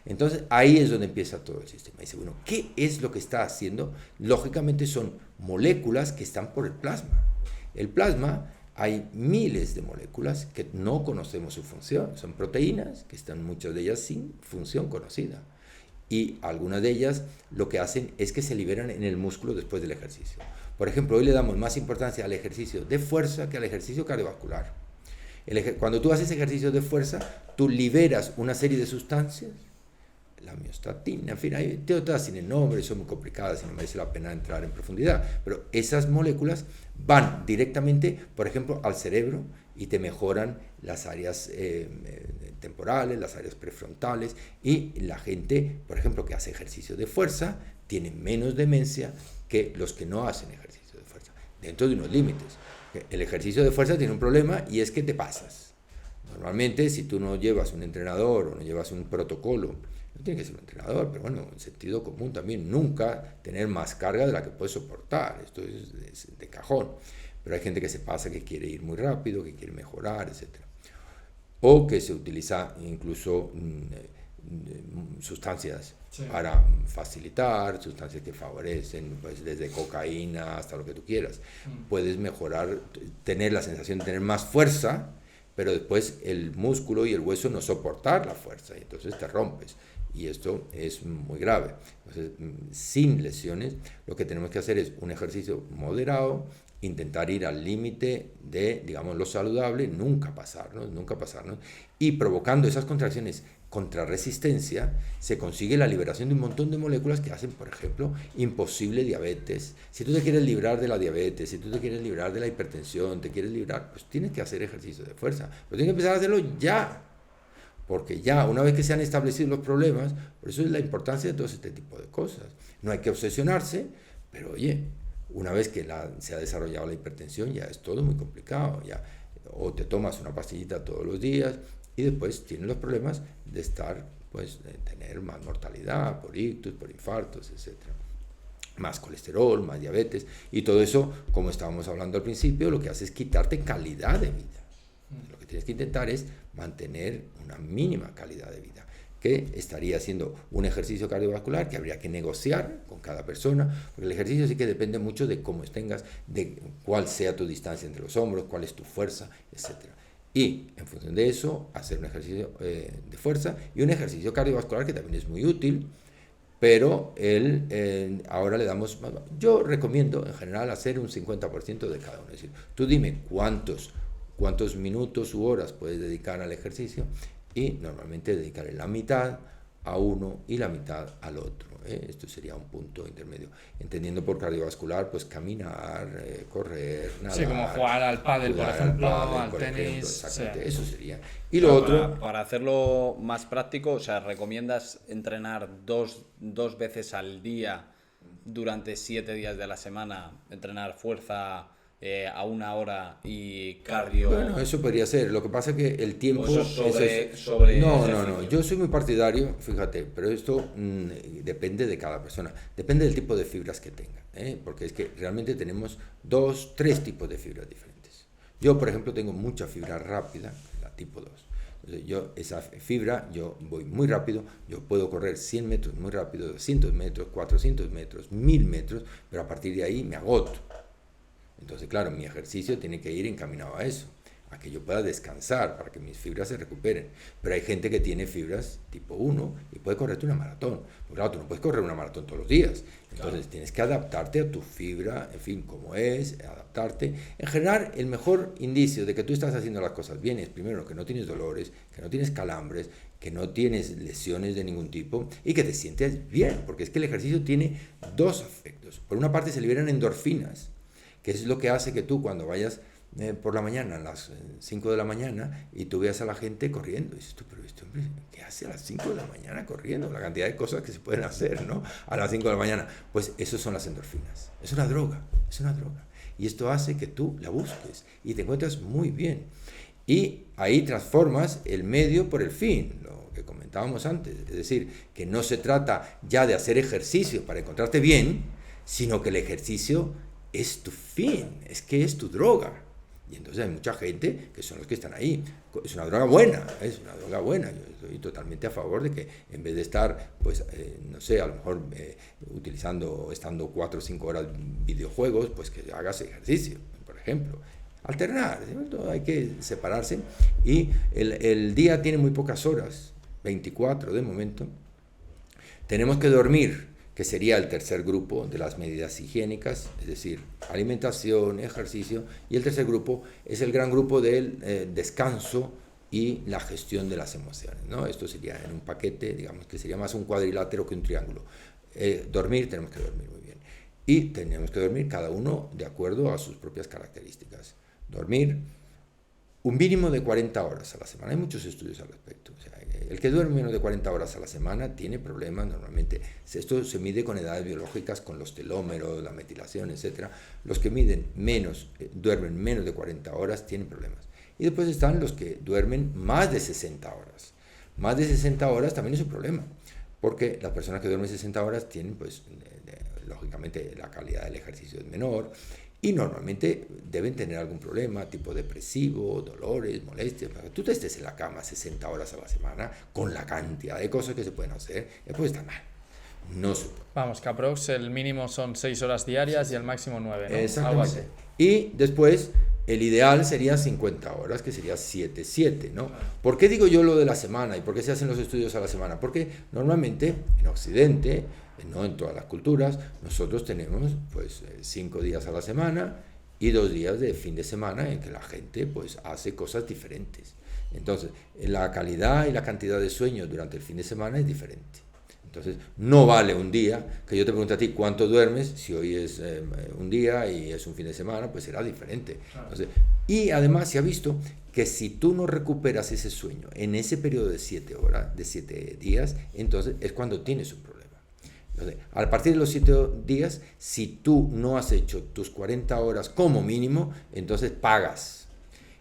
A: Entonces ahí es donde empieza todo el sistema. Dice, bueno, ¿qué es lo que está haciendo? Lógicamente son moléculas que están por el plasma. El plasma, hay miles de moléculas que no conocemos su función. Son proteínas que están muchas de ellas sin función conocida. Y algunas de ellas lo que hacen es que se liberan en el músculo después del ejercicio. Por ejemplo, hoy le damos más importancia al ejercicio de fuerza que al ejercicio cardiovascular. Cuando tú haces ejercicio de fuerza, tú liberas una serie de sustancias, la miostatina, en fin, hay todas tienen nombres, son muy complicadas y no merece la pena entrar en profundidad, pero esas moléculas van directamente, por ejemplo, al cerebro y te mejoran las áreas temporales, las áreas prefrontales, y la gente, por ejemplo, que hace ejercicio de fuerza, tiene menos demencia que los que no hacen ejercicio de fuerza, dentro de unos límites. El ejercicio de fuerza tiene un problema y es que te pasas. Normalmente, si tú no llevas un entrenador o no llevas un protocolo, no tiene que ser un entrenador, pero bueno, en sentido común también, nunca tener más carga de la que puedes soportar, esto es de cajón. Pero hay gente que se pasa, que quiere ir muy rápido, que quiere mejorar, etc. O que se utiliza incluso sustancias para facilitar, sustancias que favorecen, pues desde cocaína hasta lo que tú quieras. Puedes mejorar, tener la sensación de tener más fuerza, pero después el músculo y el hueso no soportar la fuerza, y entonces te rompes. Y esto es muy grave. Entonces, sin lesiones, lo que tenemos que hacer es un ejercicio moderado, intentar ir al límite de, digamos, lo saludable, nunca pasarnos, y provocando esas contracciones contra resistencia, se consigue la liberación de un montón de moléculas que hacen, por ejemplo, imposible diabetes. Si tú te quieres librar de la diabetes, si tú te quieres librar de la hipertensión, te quieres librar, pues tienes que hacer ejercicio de fuerza, pero tienes que empezar a hacerlo ya. Porque ya, una vez que se han establecido los problemas, por eso es la importancia de todo este tipo de cosas. No hay que obsesionarse, pero oye, una vez que se ha desarrollado la hipertensión, ya es todo muy complicado. Ya, o te tomas una pastillita todos los días y después tienes los problemas de estar, pues, de tener más mortalidad por ictus, por infartos, etc. Más colesterol, más diabetes, y todo eso, como estábamos hablando al principio, lo que hace es quitarte calidad de vida. Lo que tienes que intentar es mantener una mínima calidad de vida, que estaría haciendo un ejercicio cardiovascular que habría que negociar con cada persona, porque el ejercicio sí que depende mucho de cómo tengas, de cuál sea tu distancia entre los hombros, cuál es tu fuerza, etc. Y en función de eso, hacer un ejercicio de fuerza y un ejercicio cardiovascular que también es muy útil, pero ahora le damos más. Yo recomiendo en general hacer un 50% de cada uno, es decir, tú dime cuántos minutos u horas puedes dedicar al ejercicio, y normalmente dedicaré la mitad a uno y la mitad al otro. Esto sería un punto intermedio. Entendiendo por cardiovascular, pues caminar, correr, nadar.
B: Sí, como jugar al pádel, por ejemplo, al
A: por
B: tenis.
A: Ejemplo, exactamente,
B: Sí.
A: eso sería. Y lo otro...
C: Para hacerlo más práctico, o sea, ¿recomiendas entrenar dos veces al día durante 7 días de la semana? Entrenar fuerza a 1 hora y cardio.
A: Bueno, eso podría ser. Lo que pasa es que el tiempo...
C: Eso sobre
A: No. Yo soy muy partidario, fíjate, pero esto depende de cada persona. Depende del tipo de fibras que tenga, porque es que realmente tenemos 3 tipos de fibras diferentes. Yo, por ejemplo, tengo mucha fibra rápida, la tipo 2. Entonces, esa fibra, yo voy muy rápido, yo puedo correr 100 metros muy rápido, 200 metros, 400 metros, 1000 metros, pero a partir de ahí me agoto. Entonces, claro, mi ejercicio tiene que ir encaminado a eso, a que yo pueda descansar, para que mis fibras se recuperen. Pero hay gente que tiene fibras tipo 1 y puede correrte una maratón. Porque claro, tú no puedes correr una maratón todos los días. Entonces, tienes que adaptarte a tu fibra, en fin, como es, adaptarte. En general, el mejor indicio de que tú estás haciendo las cosas bien es, primero, que no tienes dolores, que no tienes calambres, que no tienes lesiones de ningún tipo y que te sientes bien. Porque es que el ejercicio tiene 2 efectos. Por una parte, se liberan endorfinas, que es lo que hace que tú, cuando vayas por la mañana, a las 5 de la mañana, y tú veas a la gente corriendo. Y dices tú, pero este hombre, ¿qué hace a las 5 de la mañana corriendo? La cantidad de cosas que se pueden hacer, ¿no? A las 5 de la mañana. Pues eso son las endorfinas. Es una droga, es una droga. Y esto hace que tú la busques y te encuentras muy bien. Y ahí transformas el medio por el fin, lo que comentábamos antes. Es decir, que no se trata ya de hacer ejercicio para encontrarte bien, sino que el ejercicio es tu fin, es que es tu droga. Y entonces hay mucha gente que son los que están ahí. Es una droga buena, es una droga buena. Yo estoy totalmente a favor de que en vez de estar, pues, no sé, a lo mejor estando 4 o 5 horas en videojuegos, pues que hagas ejercicio, por ejemplo. Alternar, ¿no? Hay que separarse. Y el día tiene muy pocas horas, 24 de momento. Tenemos que dormir, que sería el tercer grupo de las medidas higiénicas, es decir, alimentación, ejercicio, y el tercer grupo es el gran grupo del descanso y la gestión de las emociones, ¿no? Esto sería en un paquete, digamos que sería más un cuadrilátero que un triángulo. Dormir, tenemos que dormir muy bien, y tenemos que dormir cada uno de acuerdo a sus propias características. Dormir un mínimo de 40 horas a la semana. Hay muchos estudios al respecto. O sea, el que duerme menos de 40 horas a la semana tiene problemas normalmente. Esto se mide con edades biológicas, con los telómeros, la metilación, etc. Los que duermen menos de 40 horas tienen problemas. Y después están los que duermen más de 60 horas. Más de 60 horas también es un problema, porque las personas que duermen 60 horas tienen, pues, lógicamente, la calidad del ejercicio es menor, y normalmente deben tener algún problema, tipo depresivo, dolores, molestias. Tú te estés en la cama 60 horas a la semana, con la cantidad de cosas que se pueden hacer, puede estar mal. No se puede.
B: Vamos, que aprox el mínimo son 6 horas diarias y el máximo 9, ¿no?
A: Exactamente. Y después, el ideal sería 50 horas, que sería 7-7, ¿no? ¿Por qué digo yo lo de la semana y por qué se hacen los estudios a la semana? Porque normalmente en Occidente, no en todas las culturas, nosotros tenemos pues 5 días a la semana y 2 días de fin de semana en que la gente pues hace cosas diferentes. Entonces, la calidad y la cantidad de sueño durante el fin de semana es diferente. Entonces, no vale un día que yo te pregunte a ti cuánto duermes, si hoy es un día y es un fin de semana, pues será diferente. Entonces, y además se ha visto que si tú no recuperas ese sueño en ese periodo de 7 horas, de 7 días, entonces es cuando tienes un problema. Entonces, a partir de los 7 días, si tú no has hecho tus 40 horas como mínimo, entonces pagas.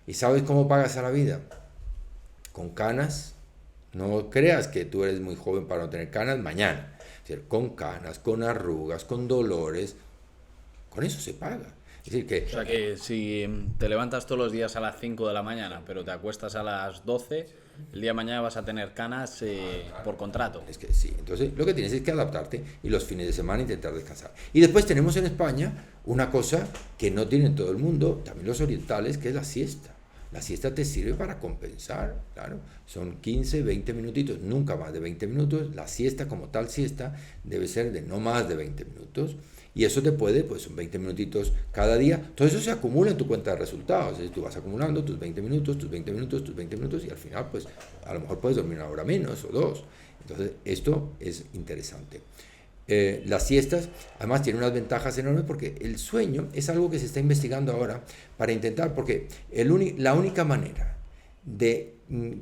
A: ¿Y sabes cómo pagas a la vida? Con canas. No creas que tú eres muy joven para no tener canas mañana. Es decir, con canas, con arrugas, con dolores, con eso se paga. Es decir, que,
C: o sea que si te levantas todos los días a las 5 de la mañana, pero te acuestas a las 12, el día de mañana vas a tener canas por contrato.
A: Es que sí, entonces lo que tienes es que adaptarte y los fines de semana intentar descansar. Y después tenemos en España una cosa que no tiene todo el mundo, también los orientales, que es la siesta. La siesta te sirve para compensar, claro. Son 15, 20 minutitos, nunca más de 20 minutos. La siesta como tal siesta debe ser de no más de 20 minutos. Y eso te puede, pues son 20 minutitos cada día. Todo eso se acumula en tu cuenta de resultados. Es decir, tú vas acumulando tus 20 minutos, tus 20 minutos, tus 20 minutos y al final, pues a lo mejor puedes dormir una hora menos o 2. Entonces, esto es interesante. Las siestas además tienen unas ventajas enormes porque el sueño es algo que se está investigando ahora para intentar, porque la única manera de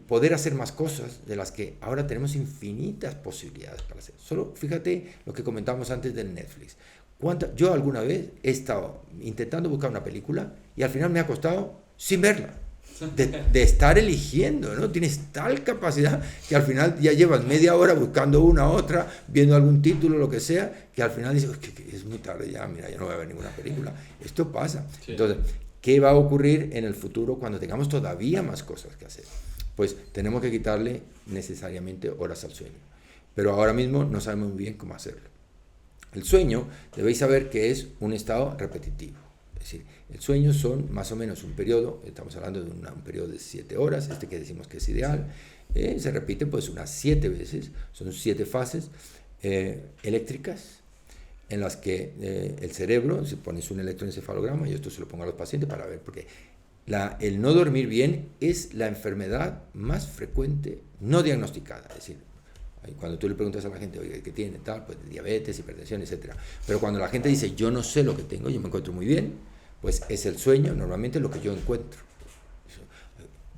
A: poder hacer más cosas, de las que ahora tenemos infinitas posibilidades para hacer. Solo fíjate lo que comentábamos antes del Netflix. Yo alguna vez he estado intentando buscar una película y al final me ha costado sin verla. De estar eligiendo, ¿no? Tienes tal capacidad que al final ya llevas media hora buscando una otra, viendo algún título, lo que sea, que al final dices, que es muy tarde ya, mira, ya no voy a ver ninguna película. Esto pasa. Sí. Entonces, ¿qué va a ocurrir en el futuro cuando tengamos todavía más cosas que hacer? Pues tenemos que quitarle necesariamente horas al sueño. Pero ahora mismo no sabemos muy bien cómo hacerlo. El sueño, debéis saber que es un estado repetitivo. Es decir, el sueño son más o menos un periodo, estamos hablando de un periodo de 7 horas, que decimos que es ideal, se repite pues unas 7 veces, son 7 fases eléctricas en las que el cerebro, si pones un electroencefalograma, y esto se lo pongo a los pacientes para ver, porque el no dormir bien es la enfermedad más frecuente no diagnosticada, es decir, cuando tú le preguntas a la gente, oye, ¿qué tiene? Tal, pues diabetes, hipertensión, etc. Pero cuando la gente dice, yo no sé lo que tengo, yo me encuentro muy bien, Pues es el sueño, normalmente lo que yo encuentro.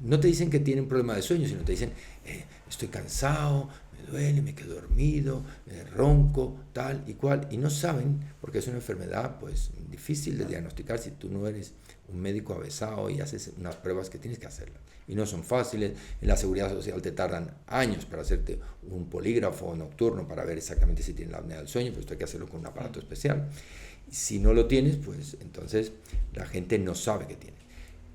A: No te dicen que tienen problema de sueño, sino te dicen, estoy cansado, me duele, me quedo dormido, ronco, tal y cual, y no saben, porque es una enfermedad pues difícil de diagnosticar si tú no eres un médico avesado y haces unas pruebas que tienes que hacerlas. Y no son fáciles, en la seguridad social te tardan años para hacerte un polígrafo nocturno para ver exactamente si tienes la apnea del sueño, pues esto hay que hacerlo con un aparato especial. Si no lo tienes, pues entonces la gente no sabe que tiene.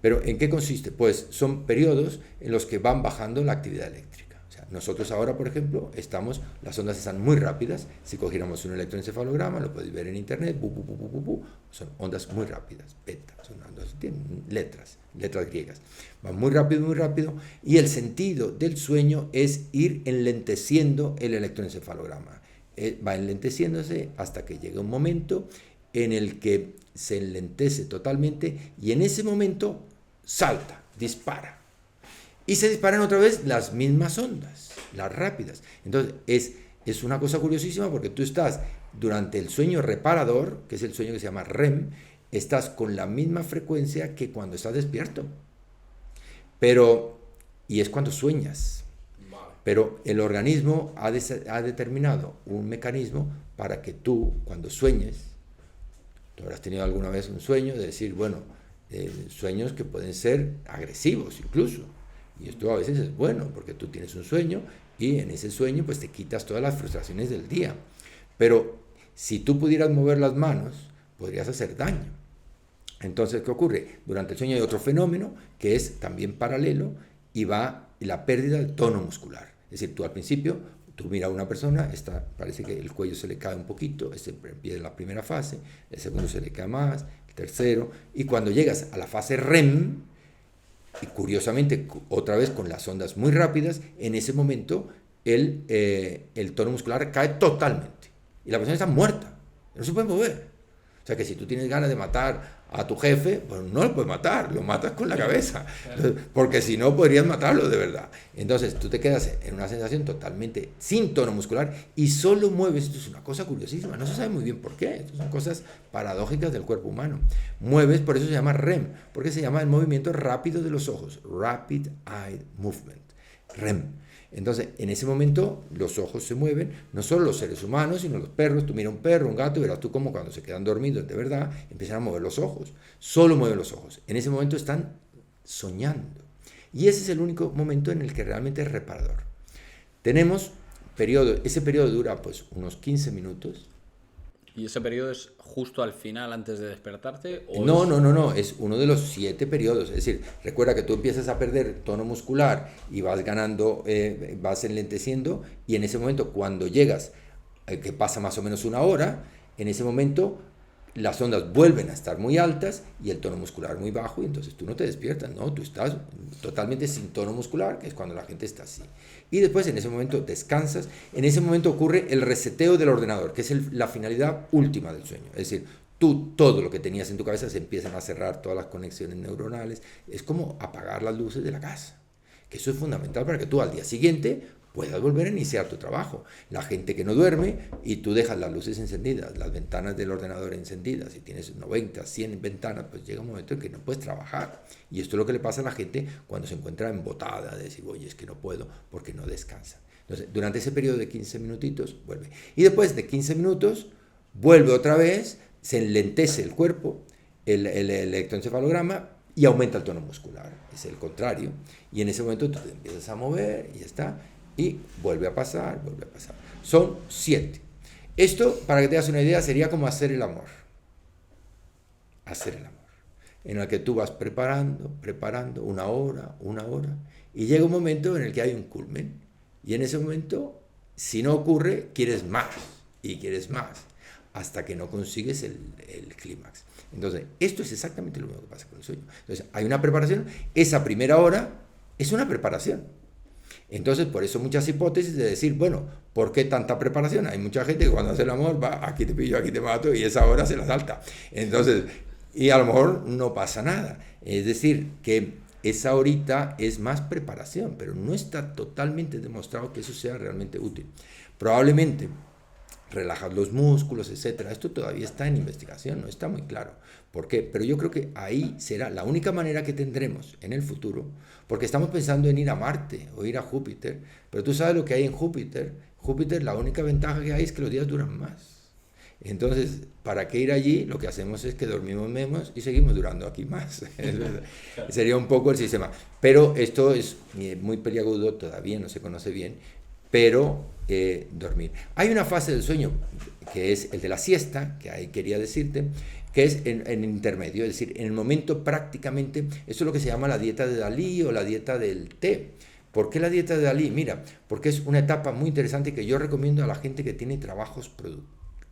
A: Pero ¿en qué consiste? Pues son periodos en los que van bajando la actividad eléctrica. O sea, nosotros ahora, por ejemplo, las ondas están muy rápidas. Si cogiéramos un electroencefalograma, lo podéis ver en internet, son ondas muy rápidas, beta, son ondas, tienen letras griegas. Van muy rápido, y el sentido del sueño es ir enlenteciendo el electroencefalograma. Va enlenteciéndose hasta que llega un momento en el que se enlentece totalmente y en ese momento salta, dispara. Y se disparan otra vez las mismas ondas, las rápidas. Entonces es una cosa curiosísima porque tú estás durante el sueño reparador, que es el sueño que se llama REM, estás con la misma frecuencia que cuando estás despierto. Y es cuando sueñas. Pero el organismo ha determinado un mecanismo para que tú, cuando sueñes, tú habrás tenido alguna vez un sueño de decir, bueno, sueños que pueden ser agresivos incluso. Y esto a veces es bueno, porque tú tienes un sueño y en ese sueño pues te quitas todas las frustraciones del día. Pero si tú pudieras mover las manos, podrías hacer daño. Entonces, ¿qué ocurre? Durante el sueño hay otro fenómeno que es también paralelo y va la pérdida del tono muscular. Es decir, tú al principio, tú miras a una persona, parece que el cuello se le cae un poquito, empieza la primera fase, el segundo se le cae más, el tercero, y cuando llegas a la fase REM, y curiosamente otra vez con las ondas muy rápidas, en ese momento el tono muscular cae totalmente y la persona está muerta, no se puede mover. O sea que si tú tienes ganas de matar a tu jefe, pues no lo puedes matar, lo matas con la cabeza, porque si no podrías matarlo de verdad. Entonces tú te quedas en una sensación totalmente sin tono muscular y solo mueves. Esto es una cosa curiosísima, no se sabe muy bien por qué, esto son cosas paradójicas del cuerpo humano. Mueves, por eso se llama REM, porque se llama el movimiento rápido de los ojos, Rapid Eye Movement, REM. Entonces, en ese momento, los ojos se mueven, no solo los seres humanos, sino los perros. Tú miras un perro, un gato, y verás tú cómo cuando se quedan dormidos de verdad, empiezan a mover los ojos. Solo mueven los ojos. En ese momento están soñando. Y ese es el único momento en el que realmente es reparador. Tenemos ese periodo dura pues unos 15 minutos.
C: ¿Y ese periodo es justo al final, antes de despertarte?
A: No, es uno de los 7 periodos. Es decir, recuerda que tú empiezas a perder tono muscular y vas ganando, vas enlenteciendo, y en ese momento, cuando llegas, que pasa más o menos una hora, en ese momento las ondas vuelven a estar muy altas y el tono muscular muy bajo, y entonces tú no te despiertas, ¿no? Tú estás totalmente sin tono muscular, que es cuando la gente está así. Y después en ese momento descansas, en ese momento ocurre el reseteo del ordenador, que es la finalidad última del sueño. Es decir, todo lo que tenías en tu cabeza se empiezan a cerrar, todas las conexiones neuronales. Es como apagar las luces de la casa, que eso es fundamental para que tú al día siguiente puedas volver a iniciar tu trabajo. La gente que no duerme y tú dejas las luces encendidas, las ventanas del ordenador encendidas, si tienes 90, 100 ventanas, pues llega un momento en que no puedes trabajar. Y esto es lo que le pasa a la gente cuando se encuentra embotada, de decir, oye, es que no puedo porque no descansa. Entonces, durante ese periodo de 15 minutitos, vuelve. Y después de 15 minutos, vuelve otra vez, se enlentece el cuerpo, el electroencefalograma, y aumenta el tono muscular. Es el contrario. Y en ese momento tú te empiezas a mover y ya está. Y vuelve a pasar. Son 7. Esto, para que te hagas una idea, sería como hacer el amor. En el que tú vas preparando una hora, y llega un momento en el que hay un culmen. Y en ese momento, si no ocurre, quieres más, hasta que no consigues el clímax. Entonces, esto es exactamente lo mismo que pasa con el sueño. Entonces, hay una preparación. Esa primera hora es una preparación. Entonces, por eso muchas hipótesis de decir, bueno, ¿por qué tanta preparación? Hay mucha gente que cuando hace el amor va, aquí te pillo, aquí te mato, y esa hora se la salta. Entonces, y a lo mejor no pasa nada. Es decir, que esa horita es más preparación, pero no está totalmente demostrado que eso sea realmente útil. Probablemente relajas los músculos, etcétera. Esto todavía está en investigación, no está muy claro. ¿Por qué? Pero yo creo que ahí será la única manera que tendremos en el futuro, porque estamos pensando en ir a Marte o ir a Júpiter, pero tú sabes lo que hay en Júpiter. Júpiter, la única ventaja que hay es que los días duran más. Entonces, ¿para qué ir allí? Lo que hacemos es que dormimos menos y seguimos durando aquí más. Sería un poco el sistema. Pero esto es muy peliagudo, todavía no se conoce bien, pero dormir. Hay una fase del sueño, que es el de la siesta, que ahí quería decirte, que es en intermedio, es decir, en el momento prácticamente, esto es lo que se llama la dieta de Dalí o la dieta del té. ¿Por qué la dieta de Dalí? Mira, porque es una etapa muy interesante que yo recomiendo a la gente que tiene trabajos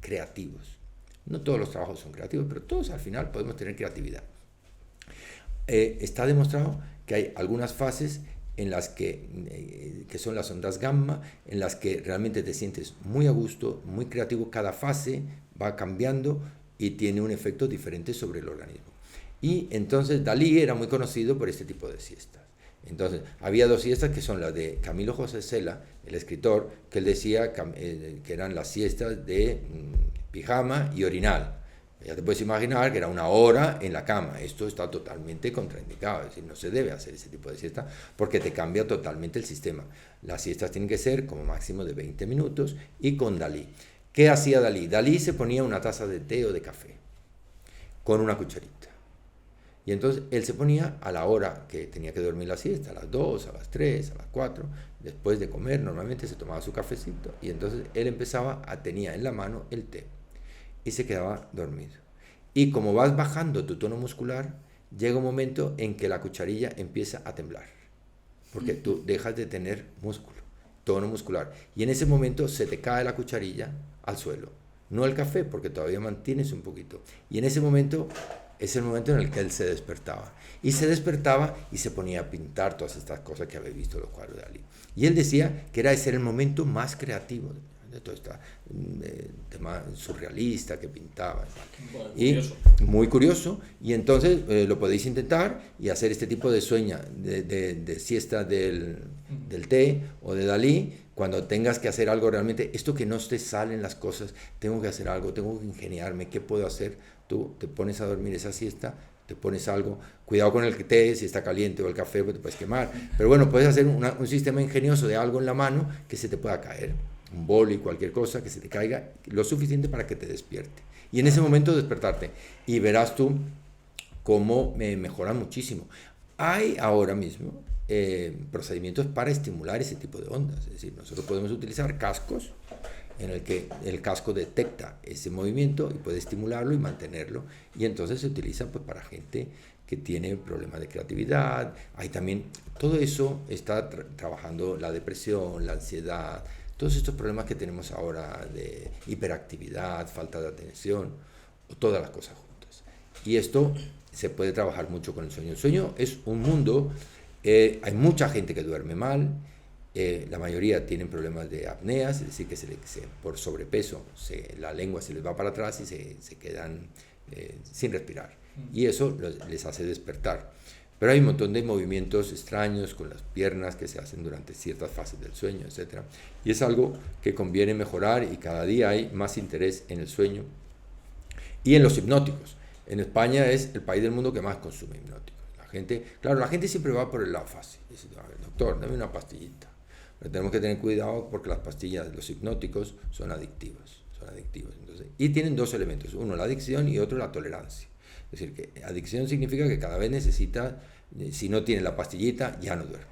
A: creativos. No todos los trabajos son creativos, pero todos al final podemos tener creatividad. Está demostrado que hay algunas fases en las que son las ondas gamma, en las que realmente te sientes muy a gusto, muy creativo. Cada fase va cambiando y tiene un efecto diferente sobre el organismo. Y entonces Dalí era muy conocido por este tipo de siestas. Entonces, había dos siestas que son las de Camilo José Cela, el escritor, que él decía que eran las siestas de pijama y orinal. Ya te puedes imaginar que era 1 hora en la cama. Esto está totalmente contraindicado, es decir, no se debe hacer ese tipo de siesta porque te cambia totalmente el sistema. Las siestas tienen que ser como máximo de 20 minutos y con Dalí. ¿Qué hacía Dalí? Dalí se ponía una taza de té o de café con una cucharita. Y entonces él se ponía a la hora que tenía que dormir la siesta, a las 2, a las 3, a las 4, después de comer, normalmente se tomaba su cafecito, y entonces él tenía en la mano el té, y se quedaba dormido. Y como vas bajando tu tono muscular, llega un momento en que la cucharilla empieza a temblar, porque tú dejas de tener músculo, tono muscular, y en ese momento se te cae la cucharilla al suelo, no el café, porque todavía mantienes un poquito, y en ese momento es el momento en el que él se despertaba. Y se despertaba y se ponía a pintar todas estas cosas que habéis visto en los cuadros de Dalí. Y él decía que ese era el momento más creativo de todo este tema surrealista que pintaba.
C: Bueno,
A: y muy curioso. Y entonces lo podéis intentar y hacer este tipo de sueño, de siesta del té o de Dalí, cuando tengas que hacer algo realmente, esto que no te salen las cosas, tengo que hacer algo, tengo que ingeniarme, ¿qué puedo hacer? Tú te pones a dormir esa siesta, te pones algo, cuidado con el té, si está caliente o el café, pues te puedes quemar, pero bueno, puedes hacer un sistema ingenioso de algo en la mano que se te pueda caer, un boli, cualquier cosa que se te caiga, lo suficiente para que te despierte, y en ese momento despertarte, y verás tú cómo mejora muchísimo. Hay ahora mismo procedimientos para estimular ese tipo de ondas, es decir, nosotros podemos utilizar cascos en el que el casco detecta ese movimiento y puede estimularlo y mantenerlo, y entonces se utiliza pues para gente que tiene problemas de creatividad. Hay también, todo eso está trabajando la depresión, la ansiedad, todos estos problemas que tenemos ahora de hiperactividad, falta de atención, todas las cosas juntas. Y esto se puede trabajar mucho con el sueño. El sueño es un mundo, hay mucha gente que duerme mal. La mayoría tienen problemas de apneas, es decir, que por sobrepeso la lengua se les va para atrás y se quedan sin respirar. Y eso les hace despertar. Pero hay un montón de movimientos extraños con las piernas que se hacen durante ciertas fases del sueño, etc. Y es algo que conviene mejorar, y cada día hay más interés en el sueño y en los hipnóticos. En España es el país del mundo que más consume hipnóticos. La gente siempre va por el lado fácil. Dice, doctor, dame una pastillita. Pero tenemos que tener cuidado porque las pastillas, los hipnóticos, son adictivos. Entonces, y tienen dos elementos, uno la adicción y otro la tolerancia. Es decir, que adicción significa que cada vez necesitas, si no tienes la pastillita, ya no duermes.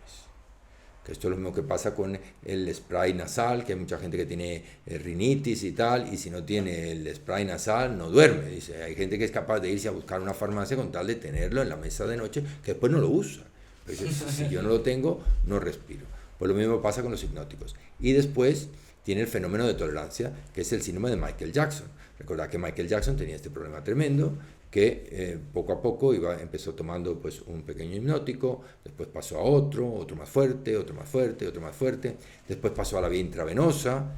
A: Que esto es lo mismo que pasa con el spray nasal, que hay mucha gente que tiene rinitis y tal, y si no tiene el spray nasal, no duerme. Dice, hay gente que es capaz de irse a buscar una farmacia con tal de tenerlo en la mesa de noche, que después no lo usa. Pero dice, si yo no lo tengo, no respiro. Pues lo mismo pasa con los hipnóticos. Y después tiene el fenómeno de tolerancia, que es el síndrome de Michael Jackson. Recordad que Michael Jackson tenía este problema tremendo, que poco a poco empezó tomando pues, un pequeño hipnótico, después pasó a otro más fuerte, otro más fuerte, otro más fuerte, después pasó a la vía intravenosa,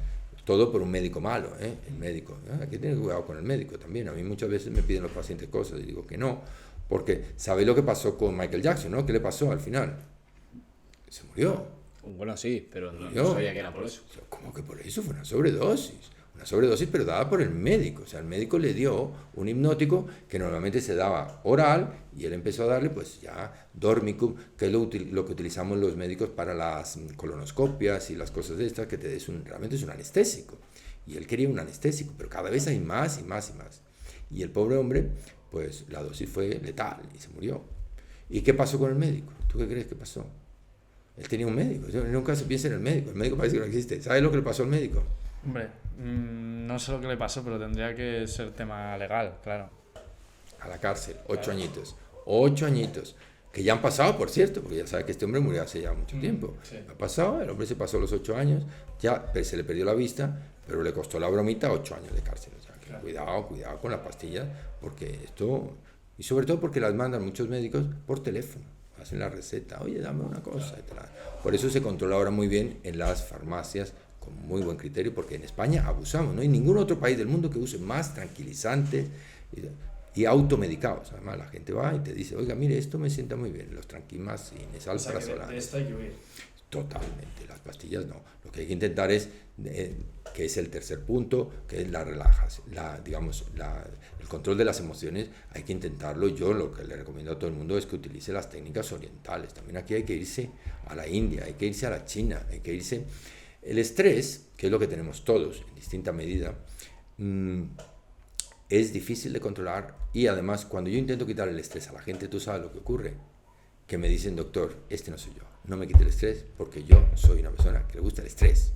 A: todo por un médico malo, el médico. Hay que tener cuidado con el médico también. A mí muchas veces me piden los pacientes cosas y digo que no, porque ¿sabéis lo que pasó con Michael Jackson, no? ¿Qué le pasó al final? Se murió.
C: Bueno, sí, pero no
A: Yo,
C: sabía que era por eso.
A: ¿Cómo que por eso? Fue una sobredosis. Una sobredosis, pero dada por el médico. O sea, el médico le dio un hipnótico que normalmente se daba oral y él empezó a darle, pues ya, Dormicum, que es lo que utilizamos los médicos para las colonoscopias y las cosas de estas, que realmente es un anestésico. Y él quería un anestésico, pero cada vez hay más y más y más. Y el pobre hombre, pues la dosis fue letal y se murió. ¿Y qué pasó con el médico? ¿Tú qué crees que pasó? Él tenía un médico. Yo nunca se piensa en el médico parece que no existe. ¿Sabes lo que le pasó al médico?
B: Hombre, no sé lo que le pasó, pero tendría que ser tema legal, claro.
A: A la cárcel, 8 añitos. 8 añitos. Que ya han pasado, por cierto, porque ya sabes que este hombre murió hace ya mucho tiempo.
B: Sí.
A: Ha pasado, el hombre se pasó los 8 años, ya se le perdió la vista, pero le costó la bromita 8 años de cárcel. O sea, que
B: Claro.
A: cuidado con las pastillas, porque esto... Y sobre todo porque las mandan muchos médicos por teléfono. Hacen la receta, oye, dame una cosa. Por eso se controla ahora muy bien en las farmacias, con muy buen criterio, porque en España abusamos. No hay ningún otro país del mundo que use más tranquilizantes y automedicados. Además, la gente va y te dice, oiga, mire, esto me sienta muy bien, los tranquimas y
B: O sea, que
A: alprazolam.
B: de esto hay que huir.
A: Totalmente, las pastillas no. Lo que hay que intentar es, que es el tercer punto, que es la relajación, el control de las emociones. Hay que intentarlo. Yo lo que le recomiendo a todo el mundo es que utilice las técnicas orientales. También aquí hay que irse a la India, hay que irse a la China, hay que irse... El estrés, que es lo que tenemos todos en distinta medida, es difícil de controlar, y además cuando yo intento quitar el estrés a la gente, tú sabes lo que ocurre, que me dicen, doctor, este no soy yo, no me quite el estrés porque yo soy una persona que le gusta el estrés,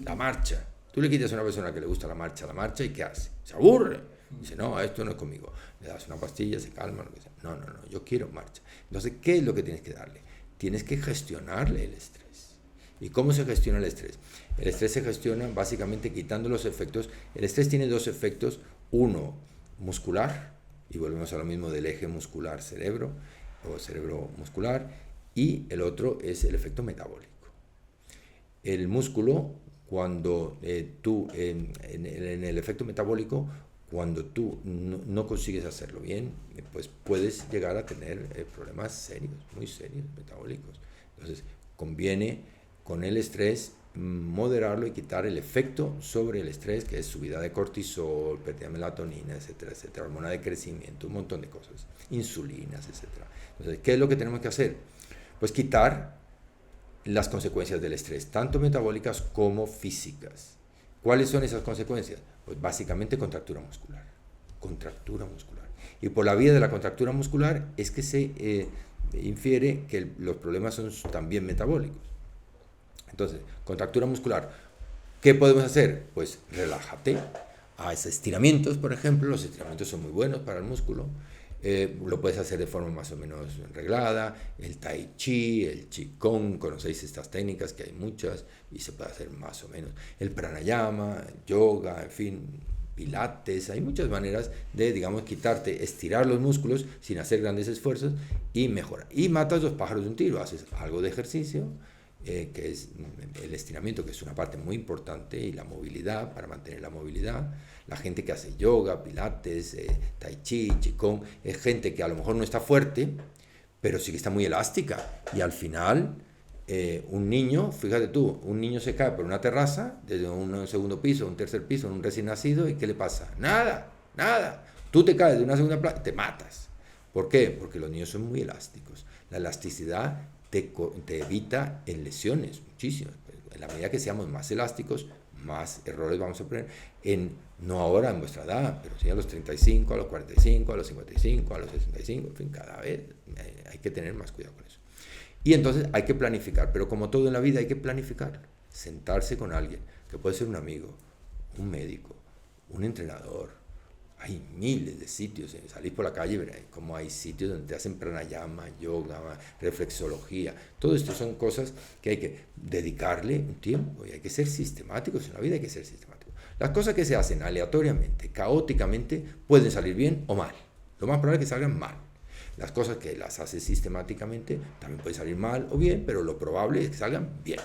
A: la marcha. Tú le quitas a una persona que le gusta la marcha, ¿y qué hace? Se aburre. Dice, no, esto no es conmigo. Le das una pastilla, se calma, lo que sea. No, yo quiero marcha. Entonces, ¿qué es lo que tienes que darle? Tienes que gestionarle el estrés. ¿Y cómo se gestiona el estrés? El estrés se gestiona básicamente quitando los efectos. El estrés tiene dos efectos. Uno, muscular, y volvemos a lo mismo del eje muscular-cerebro, o cerebro-muscular, y el otro es el efecto metabólico. El músculo, cuando tú, en el efecto metabólico, cuando tú no consigues hacerlo bien, pues puedes llegar a tener problemas serios, muy serios, metabólicos. Entonces, conviene con el estrés moderarlo y quitar el efecto sobre el estrés, que es subida de cortisol, pérdida de melatonina, etcétera, etcétera, hormona de crecimiento, un montón de cosas, insulinas, etcétera. Entonces, ¿qué es lo que tenemos que hacer? Pues quitar las consecuencias del estrés, tanto metabólicas como físicas. ¿Cuáles son esas consecuencias? Pues básicamente contractura muscular. Contractura muscular. Y por la vía de la contractura muscular es que se infiere que los problemas son también metabólicos. Entonces, contractura muscular. ¿Qué podemos hacer? Pues relájate. Haz estiramientos, por ejemplo. Los estiramientos son muy buenos para el músculo. Lo puedes hacer de forma más o menos reglada. El tai chi, el qigong, conocéis estas técnicas, que hay muchas y se puede hacer más o menos. El pranayama, el yoga, en fin, pilates. Hay muchas maneras de, digamos, quitarte, estirar los músculos sin hacer grandes esfuerzos y mejorar. Y matas dos pájaros de un tiro. Haces algo de ejercicio, que es el estiramiento, que es una parte muy importante, y la movilidad, para mantener la movilidad. La gente que hace yoga, pilates, tai chi, qigong, es gente que a lo mejor no está fuerte, pero sí que está muy elástica. Y al final, un niño, fíjate tú, un niño se cae por una terraza, desde un segundo piso, un tercer piso, un recién nacido, ¿y qué le pasa? Nada. Tú te caes de una segunda planta, te matas. ¿Por qué? Porque los niños son muy elásticos. La elasticidad te evita en lesiones, muchísimas. En la medida que seamos más elásticos, más errores vamos a poner, no ahora en vuestra edad, pero sí a los 35, a los 45, a los 55, a los 65, en fin, cada vez hay que tener más cuidado con eso. Y entonces hay que planificar, pero como todo en la vida hay que planificar, sentarse con alguien, que puede ser un amigo, un médico, un entrenador. Hay miles de sitios, salís por la calle y veréis cómo hay sitios donde te hacen pranayama, yoga, reflexología. Todo esto son cosas que hay que dedicarle un tiempo y hay que ser sistemáticos. En la vida hay que ser sistemáticos. Las cosas que se hacen aleatoriamente, caóticamente, pueden salir bien o mal. Lo más probable es que salgan mal. Las cosas que las haces sistemáticamente también pueden salir mal o bien, pero lo probable es que salgan bien.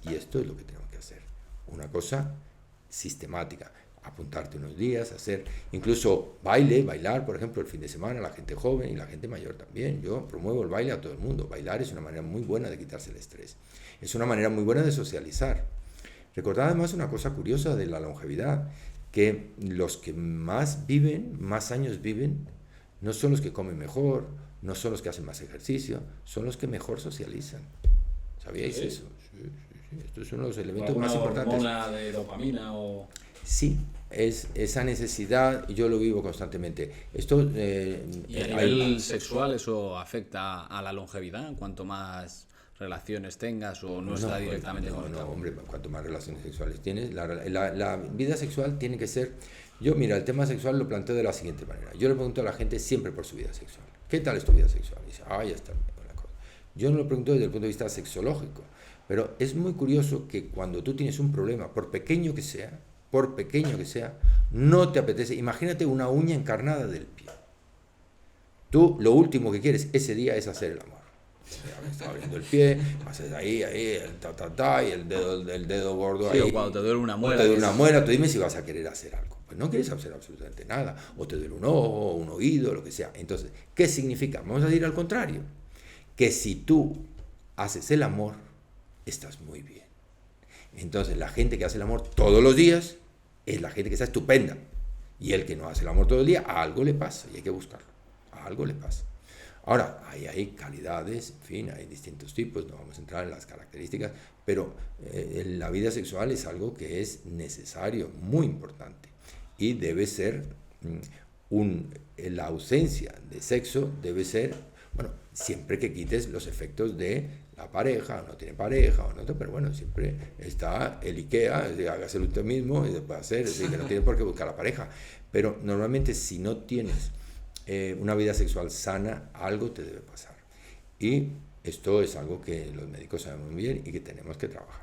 A: Y esto es lo que tenemos que hacer. Una cosa sistemática. Apuntarte unos días, hacer incluso bailar, por ejemplo, el fin de semana, la gente joven y la gente mayor también. Yo promuevo el baile a todo el mundo. Bailar es una manera muy buena de quitarse el estrés. Es una manera muy buena de socializar. Recordad además una cosa curiosa de la longevidad, que los que más viven, más años viven, no son los que comen mejor, no son los que hacen más ejercicio, son los que mejor socializan. ¿Sabíais eso? Sí. Esto es uno de los elementos más importantes.
C: ¿Hormona de dopamina o...?
A: Sí, es esa necesidad, yo lo vivo constantemente. Esto,
C: ¿Y a nivel sexual eso afecta a la longevidad? Cuanto más relaciones tengas o no está directamente conectado.
A: No, hombre, cuanto más relaciones sexuales tienes, la vida sexual tiene que ser... Yo, mira, el tema sexual lo planteo de la siguiente manera. Yo le pregunto a la gente siempre por su vida sexual. ¿Qué tal es tu vida sexual? Y dice, ya está la cosa. Yo no lo pregunto desde el punto de vista sexológico, pero es muy curioso que cuando tú tienes un problema, por pequeño que sea, no te apetece. Imagínate una uña encarnada del pie. Tú lo último que quieres ese día es hacer el amor. Me está abriendo el pie, haces ahí, el y el dedo gordo
C: sí,
A: ahí.
C: O cuando te duele una muela.
A: Te duele una muela, tú dime si vas a querer hacer algo. Pues no quieres hacer absolutamente nada. O te duele un ojo, un oído, lo que sea. Entonces, ¿qué significa? Vamos a decir al contrario. Que si tú haces el amor, estás muy bien. Entonces, la gente que hace el amor todos los días es la gente que está estupenda. Y el que no hace el amor todo el día, a algo le pasa y hay que buscarlo. A algo le pasa. Ahora, hay calidades, en fin, hay distintos tipos, no vamos a entrar en las características, pero la vida sexual es algo que es necesario, muy importante, y debe ser, la ausencia de sexo debe ser, bueno, siempre que quites los efectos de la pareja, no tiene pareja, o no, pero bueno, siempre está el IKEA, es decir, hágaselo usted mismo y después hacer, es decir, que no tiene por qué buscar la pareja, pero normalmente si no tienes una vida sexual sana, algo te debe pasar. Y esto es algo que los médicos saben muy bien y que tenemos que trabajar.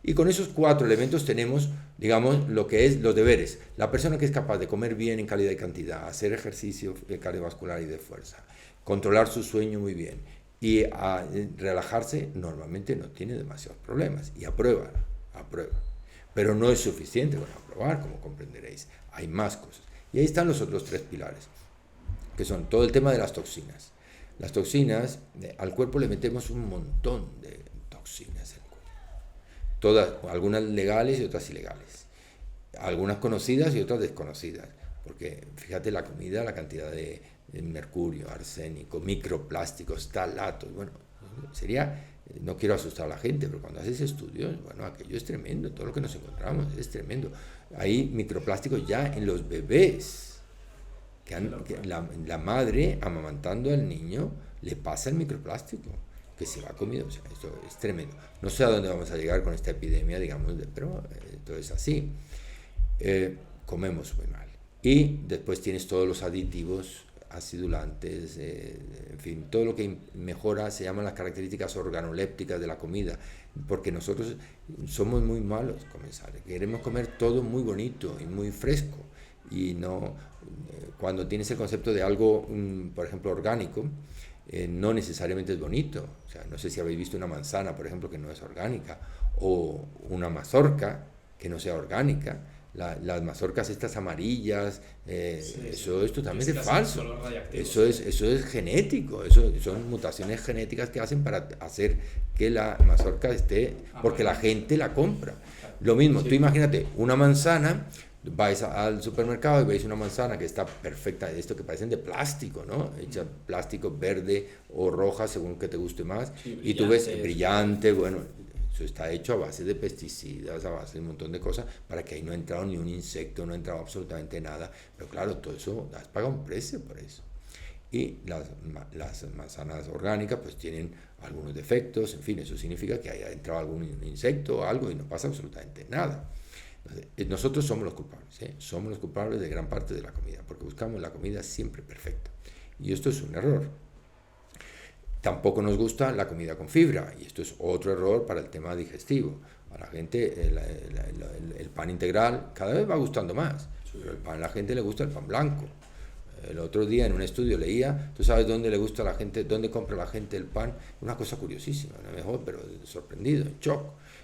A: Y con esos 4 elementos tenemos, digamos, lo que es los deberes. La persona que es capaz de comer bien en calidad y cantidad, hacer ejercicio cardiovascular y de fuerza, controlar su sueño muy bien y relajarse, normalmente no tiene demasiados problemas. Y aprueba. Pero no es suficiente con aprobar, como comprenderéis. Hay más cosas. Y ahí están los otros 3 pilares, que son todo el tema de las toxinas. Las toxinas, al cuerpo le metemos un montón de toxinas en el cuerpo. Todas, algunas legales y otras ilegales. Algunas conocidas y otras desconocidas. Porque fíjate la comida, la cantidad de mercurio, arsénico, microplásticos, talatos. Bueno, no quiero asustar a la gente, pero cuando haces estudios, bueno, aquello es tremendo. Todo lo que nos encontramos es tremendo. Hay microplásticos ya en los bebés. Que la madre amamantando al niño le pasa el microplástico que se va comido. O sea, esto es tremendo. No sé a dónde vamos a llegar con esta epidemia, digamos, pero esto es así. Comemos muy mal. Y después tienes todos los aditivos, acidulantes, en fin, todo lo que mejora se llaman las características organolépticas de la comida, porque nosotros somos muy malos comensales. Queremos comer todo muy bonito y muy fresco. Y no, cuando tienes el concepto de algo, por ejemplo, orgánico, no necesariamente es bonito. O sea, no sé si habéis visto una manzana, por ejemplo, que no es orgánica, o una mazorca que no sea orgánica. Las mazorcas estas amarillas, eso es totalmente falso. Eso es genético, son mutaciones genéticas que hacen para hacer que la mazorca esté, porque la gente la compra. Lo mismo, tú imagínate una manzana. Vais al supermercado y veis una manzana que está perfecta, esto que parecen de plástico, ¿no? Hecha plástico verde o roja, según que te guste más, y tú ves brillante, bueno, eso está hecho a base de pesticidas, a base de un montón de cosas, para que ahí no ha entrado ni un insecto, no ha entrado absolutamente nada, pero claro, todo eso, has pagado un precio por eso. Y las manzanas orgánicas pues tienen algunos defectos, en fin, eso significa que haya entrado algún insecto o algo y no pasa absolutamente nada. Nosotros somos los culpables, somos los culpables de gran parte de la comida, porque buscamos la comida siempre perfecta. Y esto es un error. Tampoco nos gusta la comida con fibra, y esto es otro error para el tema digestivo. A la gente el pan integral cada vez va gustando más, pero a la gente le gusta el pan blanco. El otro día en un estudio leía, ¿tú sabes dónde le gusta a la gente, dónde compra la gente el pan? Una cosa curiosísima, no mejor, pero sorprendido, en shock.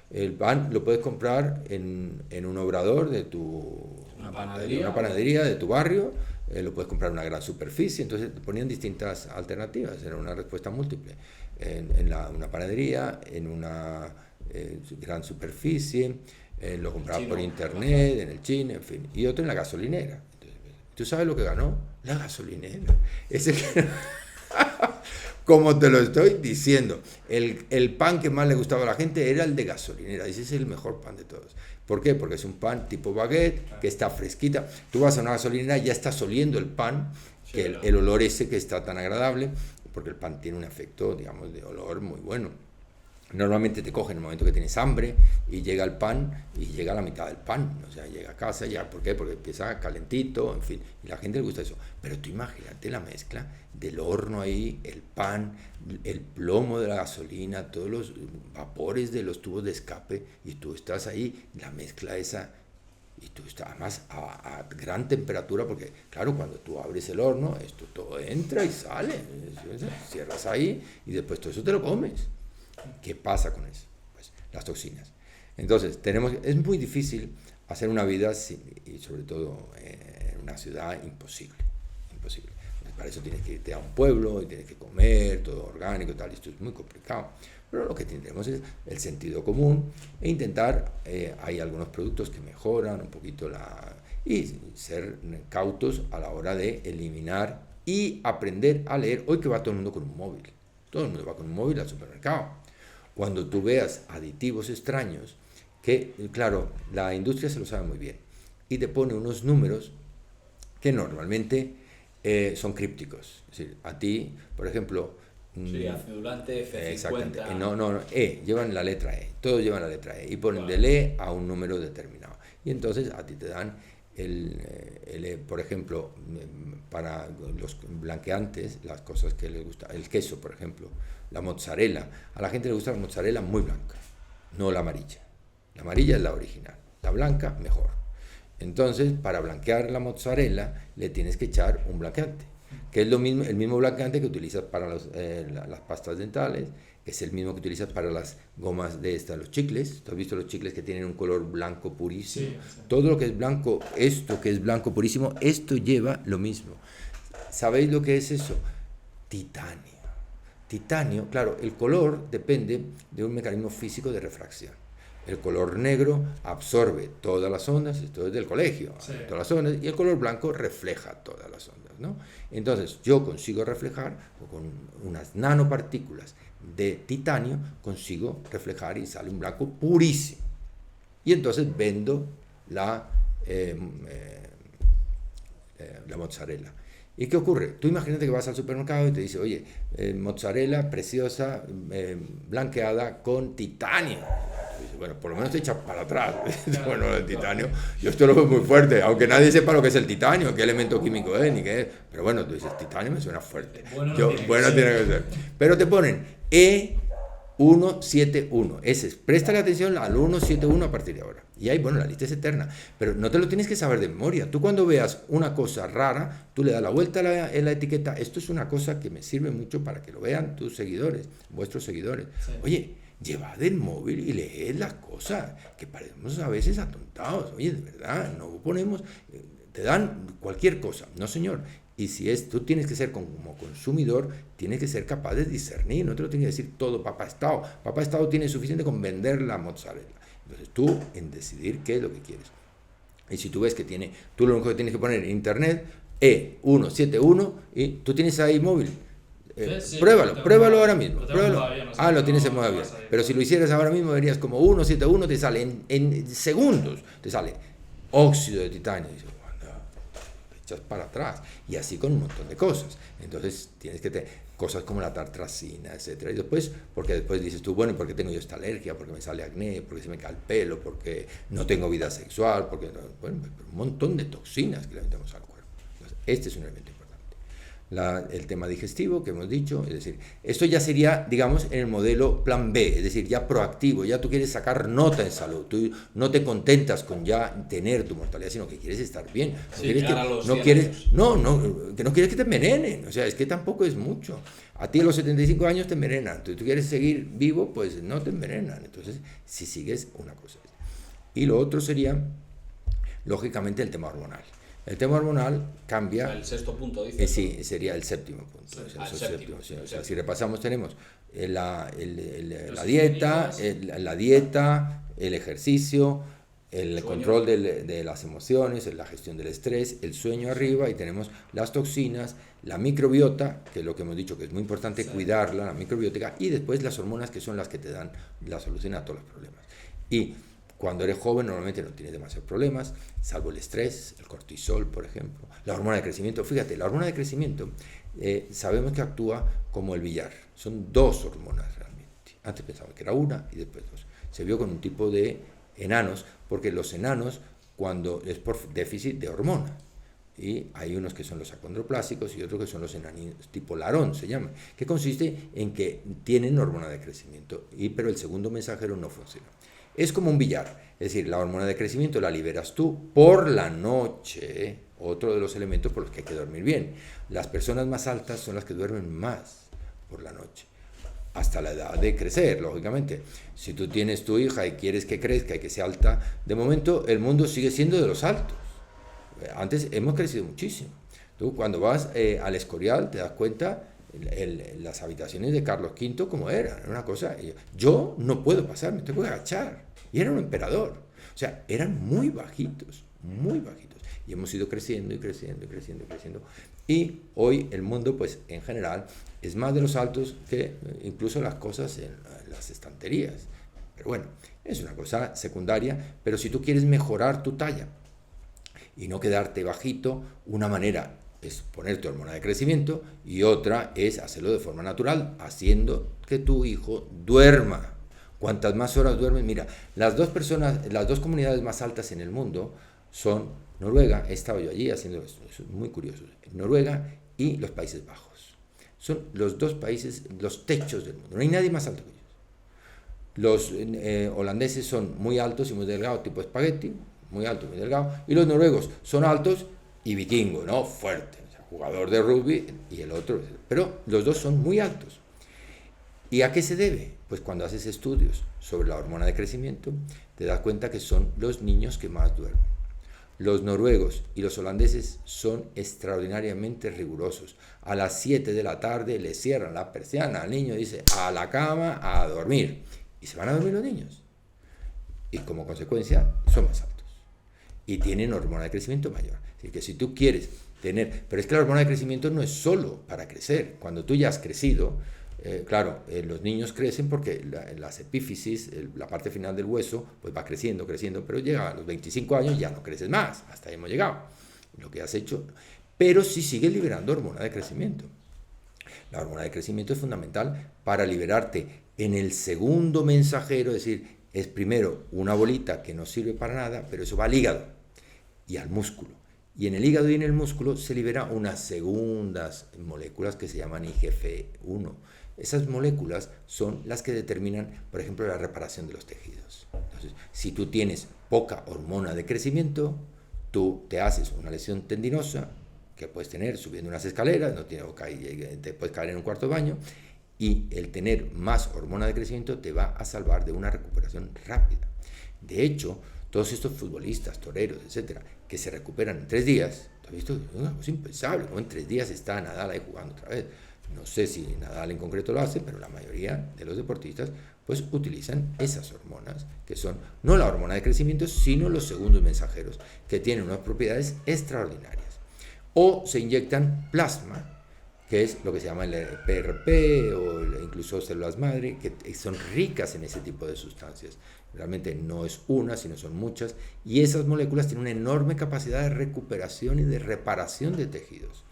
A: El pan lo puedes comprar en un obrador de una panadería de tu barrio, lo puedes comprar en una gran superficie, entonces te ponían distintas alternativas, era una respuesta múltiple, una panadería, en una gran superficie, lo compraba
C: chino,
A: por internet, en el chino, en fin, y otro en la gasolinera. Entonces, ¿tú sabes lo que ganó? La gasolinera. Ese que... Como te lo estoy diciendo, el pan que más le gustaba a la gente era el de gasolinera. Ese es el mejor pan de todos. ¿Por qué? Porque es un pan tipo baguette, que está fresquita. Tú vas a una gasolinera y ya estás oliendo el pan, que el olor ese que está tan agradable, porque el pan tiene un efecto, digamos, de olor muy bueno. Normalmente te cogen en el momento que tienes hambre y llega el pan y llega a la mitad del pan, o sea, llega a casa, ya, ¿por qué? Porque empieza calentito, en fin, y a la gente le gusta eso. Pero tú imagínate la mezcla del horno ahí, el pan, el plomo de la gasolina, todos los vapores de los tubos de escape, y tú estás ahí, la mezcla esa, y tú estás además a gran temperatura, porque claro, cuando tú abres el horno, esto todo entra y sale, cierras ahí y después todo eso te lo comes. ¿Qué pasa con eso? Pues las toxinas. Entonces, es muy difícil hacer una vida, y sobre todo en una ciudad, imposible. Imposible. Para eso tienes que irte a un pueblo y tienes que comer, todo orgánico y tal. Esto es muy complicado. Pero lo que tendremos es el sentido común e intentar, hay algunos productos que mejoran un poquito y ser cautos a la hora de eliminar y aprender a leer. Hoy que va todo el mundo con un móvil. Todo el mundo va con un móvil al supermercado. Cuando tú veas aditivos extraños, que claro, la industria se lo sabe muy bien, y te pone unos números que normalmente son crípticos. Es decir, a ti, por ejemplo...
C: Sí, azulante, F50...
A: Exactamente. No, llevan la letra E, todos llevan la letra E, y ponen del E a un número determinado. Y entonces a ti te dan por ejemplo, para los blanqueantes, las cosas que les gusta, el queso, por ejemplo, la mozzarella. A la gente le gusta la mozzarella muy blanca, no la amarilla. La amarilla es la original, la blanca mejor. Entonces, para blanquear la mozzarella, le tienes que echar un blanqueante, que es el mismo blanqueante que utilizas para las pastas dentales, que es el mismo que utilizas para las gomas de los chicles. ¿Tú has visto los chicles que tienen un color blanco purísimo? Sí. Todo lo que es blanco, esto que es blanco purísimo, esto lleva lo mismo. ¿Sabéis lo que es eso? Titanio. Titanio, claro, el color depende de un mecanismo físico de refracción. El color negro absorbe todas las ondas, esto es del colegio, sí, todas las ondas, y el color blanco refleja todas las ondas, ¿no? Entonces, yo consigo reflejar con unas nanopartículas de titanio, consigo reflejar y sale un blanco purísimo. Y entonces vendo la mozzarella. ¿Y qué ocurre? Tú imagínate que vas al supermercado y te dice, oye, mozzarella preciosa, blanqueada con titanio. Dice, bueno, por lo menos te echas para atrás. Bueno, el titanio, yo esto lo veo muy fuerte, aunque nadie sepa lo que es el titanio, qué elemento químico es, ni qué es. Pero bueno, tú dices, titanio me suena fuerte. Bueno, tiene que ser. Pero te ponen E171. Ese es, préstale atención al 171 a partir de ahora. Y ahí, bueno, la lista es eterna, pero no te lo tienes que saber de memoria. Tú cuando veas una cosa rara, tú le das la vuelta en la etiqueta. Esto es una cosa que me sirve mucho para que lo vean tus seguidores, vuestros seguidores. Sí. Oye, llevad el móvil y leed las cosas, que parecemos a veces atontados. Oye, de verdad, no ponemos... Te dan cualquier cosa. No, señor. Y si tú tienes que ser como consumidor, tienes que ser capaz de discernir. No te lo tienes que decir todo Papá Estado. Papá Estado tiene suficiente con vender la mozzarella. Entonces tú en decidir qué es lo que quieres. Y si tú ves que tú lo único que tienes que poner en internet, E171, y tú tienes ahí móvil. Sí, pruébalo ahora mismo. Todavía, no sé, lo tienes en modo avión. Pero si lo hicieras ahora mismo, verías como 171, te sale en segundos, te sale óxido de titanio. Y echas para atrás, y así con un montón de cosas. Entonces tienes que tener cosas como la tartracina, etcétera. Y después, porque después dices tú, bueno, ¿por qué tengo yo esta alergia? ¿Por qué me sale acné? ¿Por qué se me cae el pelo? ¿Por qué no tengo vida sexual? Porque bueno, un montón de toxinas que le metemos al cuerpo. Entonces, este es un elemento importante. El tema digestivo que hemos dicho, es decir, esto ya sería, digamos, en el modelo plan B, es decir, ya proactivo, ya tú quieres sacar nota en salud, tú no te contentas con ya tener tu mortalidad, sino que quieres estar bien, que no quieres que te envenenen, o sea, es que tampoco es mucho. A ti a los 75 años te envenenan, tú quieres seguir vivo, pues no te envenenan, entonces si sigues una cosa. Y lo otro sería, lógicamente, el tema hormonal. El tema hormonal cambia.
C: O sea, el sexto punto, dice.
A: Sí, sería el séptimo punto. Sí, séptimo. O sea, si repasamos, tenemos la dieta, el ejercicio, el
C: Sueño.
A: control de las emociones, la gestión del estrés, el sueño arriba, y tenemos las toxinas, la microbiota, que es lo que hemos dicho que es muy importante cuidarla, la microbiótica, y después las hormonas, que son las que te dan la solución a todos los problemas. Y cuando eres joven normalmente no tienes demasiados problemas, salvo el estrés, el cortisol, por ejemplo. La hormona de crecimiento, fíjate, la hormona de crecimiento sabemos que actúa como el billar. Son 2 hormonas realmente. Antes pensaba que era una y después 2. Se vio con un tipo de enanos, porque los enanos, cuando es por déficit de hormona, y hay unos que son los acondroplásicos y otros que son los enaninos, tipo Larón se llaman, que consiste en que tienen hormona de crecimiento, pero el segundo mensajero no funciona. Es como un billar, es decir, la hormona de crecimiento la liberas tú por la noche, otro de los elementos por los que hay que dormir bien. Las personas más altas son las que duermen más por la noche, hasta la edad de crecer, lógicamente. Si tú tienes tu hija y quieres que crezca y que sea alta, de momento el mundo sigue siendo de los altos. Antes hemos crecido muchísimo. Tú cuando vas al Escorial te das cuenta las habitaciones de Carlos V como eran. Era una cosa, yo no puedo pasar, me tengo que agachar. Y era un emperador. O sea, eran muy bajitos, muy bajitos. Y hemos ido creciendo y creciendo y creciendo y creciendo. Y hoy el mundo, pues en general, es más de los altos que incluso las cosas en las estanterías. Pero bueno, es una cosa secundaria. Pero si tú quieres mejorar tu talla y no quedarte bajito, una manera es ponerte hormona de crecimiento y otra es hacerlo de forma natural, haciendo que tu hijo duerma. Cuantas más horas duermen, mira, las dos comunidades más altas en el mundo son Noruega, he estado yo allí haciendo esto, es muy curioso, Noruega y los Países Bajos. Son los 2 países, los techos del mundo, no hay nadie más alto que ellos. Los holandeses son muy altos y muy delgados, tipo espagueti, muy alto y muy delgado, y los noruegos son altos y vikingo, ¿no? Fuerte, o sea, jugador de rugby, y el otro, pero los 2 son muy altos. ¿Y a qué se debe? Pues cuando haces estudios sobre la hormona de crecimiento, te das cuenta que son los niños que más duermen. Los noruegos y los holandeses son extraordinariamente rigurosos. A las 7 de la tarde le cierran la persiana al niño y dice, a la cama, a dormir. Y se van a dormir los niños. Y como consecuencia, son más altos. Y tienen hormona de crecimiento mayor. Es decir, que si tú quieres tener... Pero es que la hormona de crecimiento no es solo para crecer. Cuando tú ya has crecido... claro, los niños crecen porque las epífisis, la parte final del hueso, pues va creciendo, creciendo, pero llega a los 25 años ya no creces más, hasta ahí hemos llegado, lo que has hecho, pero sí sigues liberando hormona de crecimiento. La hormona de crecimiento es fundamental para liberarte en el segundo mensajero, es decir, es primero una bolita que no sirve para nada, pero eso va al hígado y al músculo. Y en el hígado y en el músculo se liberan unas segundas moléculas que se llaman IGF-1. Esas moléculas son las que determinan, por ejemplo, la reparación de los tejidos. Entonces, si tú tienes poca hormona de crecimiento, tú te haces una lesión tendinosa, que puedes tener subiendo unas escaleras, te puedes caer en un cuarto de baño, y el tener más hormona de crecimiento te va a salvar de una recuperación rápida. De hecho, todos estos futbolistas, toreros, etcétera, que se recuperan en 3 días, ¿tú has visto? Es impensable, como en 3 días está Nadal ahí jugando otra vez. No sé si Nadal en concreto lo hace, pero la mayoría de los deportistas pues utilizan esas hormonas, que son no la hormona de crecimiento, sino los segundos mensajeros, que tienen unas propiedades extraordinarias. O se inyectan plasma, que es lo que se llama el PRP o incluso células madre, que son ricas en ese tipo de sustancias. Realmente no es una, sino son muchas, y esas moléculas tienen una enorme capacidad de recuperación y de reparación de tejidos,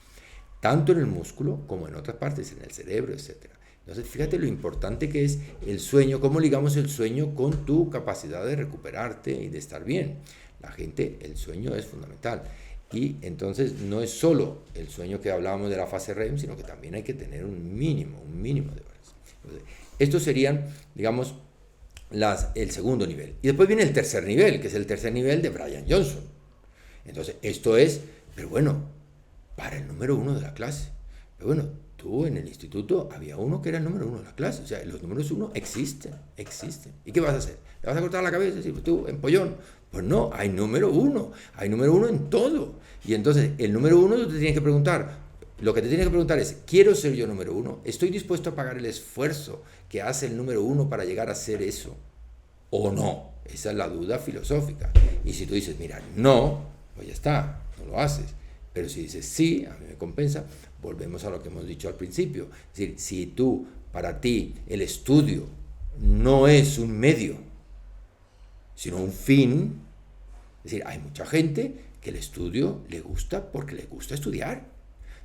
A: tanto en el músculo como en otras partes, en el cerebro, etc. Entonces, fíjate lo importante que es el sueño, cómo ligamos el sueño con tu capacidad de recuperarte y de estar bien. La gente, el sueño es fundamental. Y entonces no es solo el sueño que hablábamos de la fase REM, sino que también hay que tener un mínimo de horas. Entonces, estos serían, digamos, el segundo nivel. Y después viene el tercer nivel, que es el tercer nivel de Brian Johnson. Entonces, esto es, pero bueno, para el número 1 de la clase. Pero bueno, tú en el instituto había uno que era el número 1 de la clase. O sea, los números 1 existen. ¿Y qué vas a hacer? ¿Le vas a cortar la cabeza y decir, tú, empollón? Pues no, hay número 1. Hay número 1 en todo. Y entonces, el número 1 tú te tienes que preguntar. Lo que te tienes que preguntar es, ¿quiero ser yo número 1? ¿Estoy dispuesto a pagar el esfuerzo que hace el número 1 para llegar a ser eso? o no. Esa es la duda filosófica. Y si tú dices, mira, no, pues ya está, no lo haces. Pero si dices, sí, a mí me compensa, volvemos a lo que hemos dicho al principio. Es decir, si tú, para ti, el estudio no es un medio, sino un fin, es decir, hay mucha gente que el estudio le gusta porque le gusta estudiar.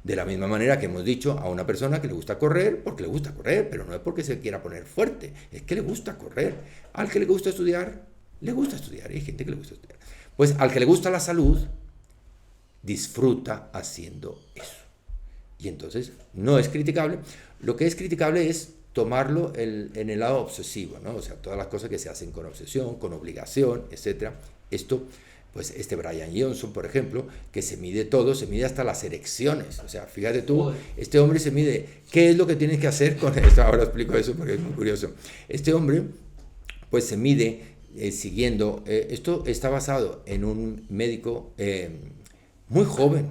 A: De la misma manera que hemos dicho a una persona que le gusta correr porque le gusta correr, pero no es porque se quiera poner fuerte, es que le gusta correr. Al que le gusta estudiar, le gusta estudiar. Hay gente que le gusta estudiar. Pues al que le gusta la salud, disfruta haciendo eso. Y entonces no es criticable. Lo que es criticable es tomarlo en el lado obsesivo, ¿no? O sea, todas las cosas que se hacen con obsesión, con obligación, etc. Esto, pues Brian Johnson, por ejemplo, que se mide todo, se mide hasta las erecciones. O sea, fíjate tú, este hombre se mide qué es lo que tienes que hacer con esto. Ahora explico eso porque es muy curioso. Este hombre, pues se mide siguiendo, esto está basado en un médico muy joven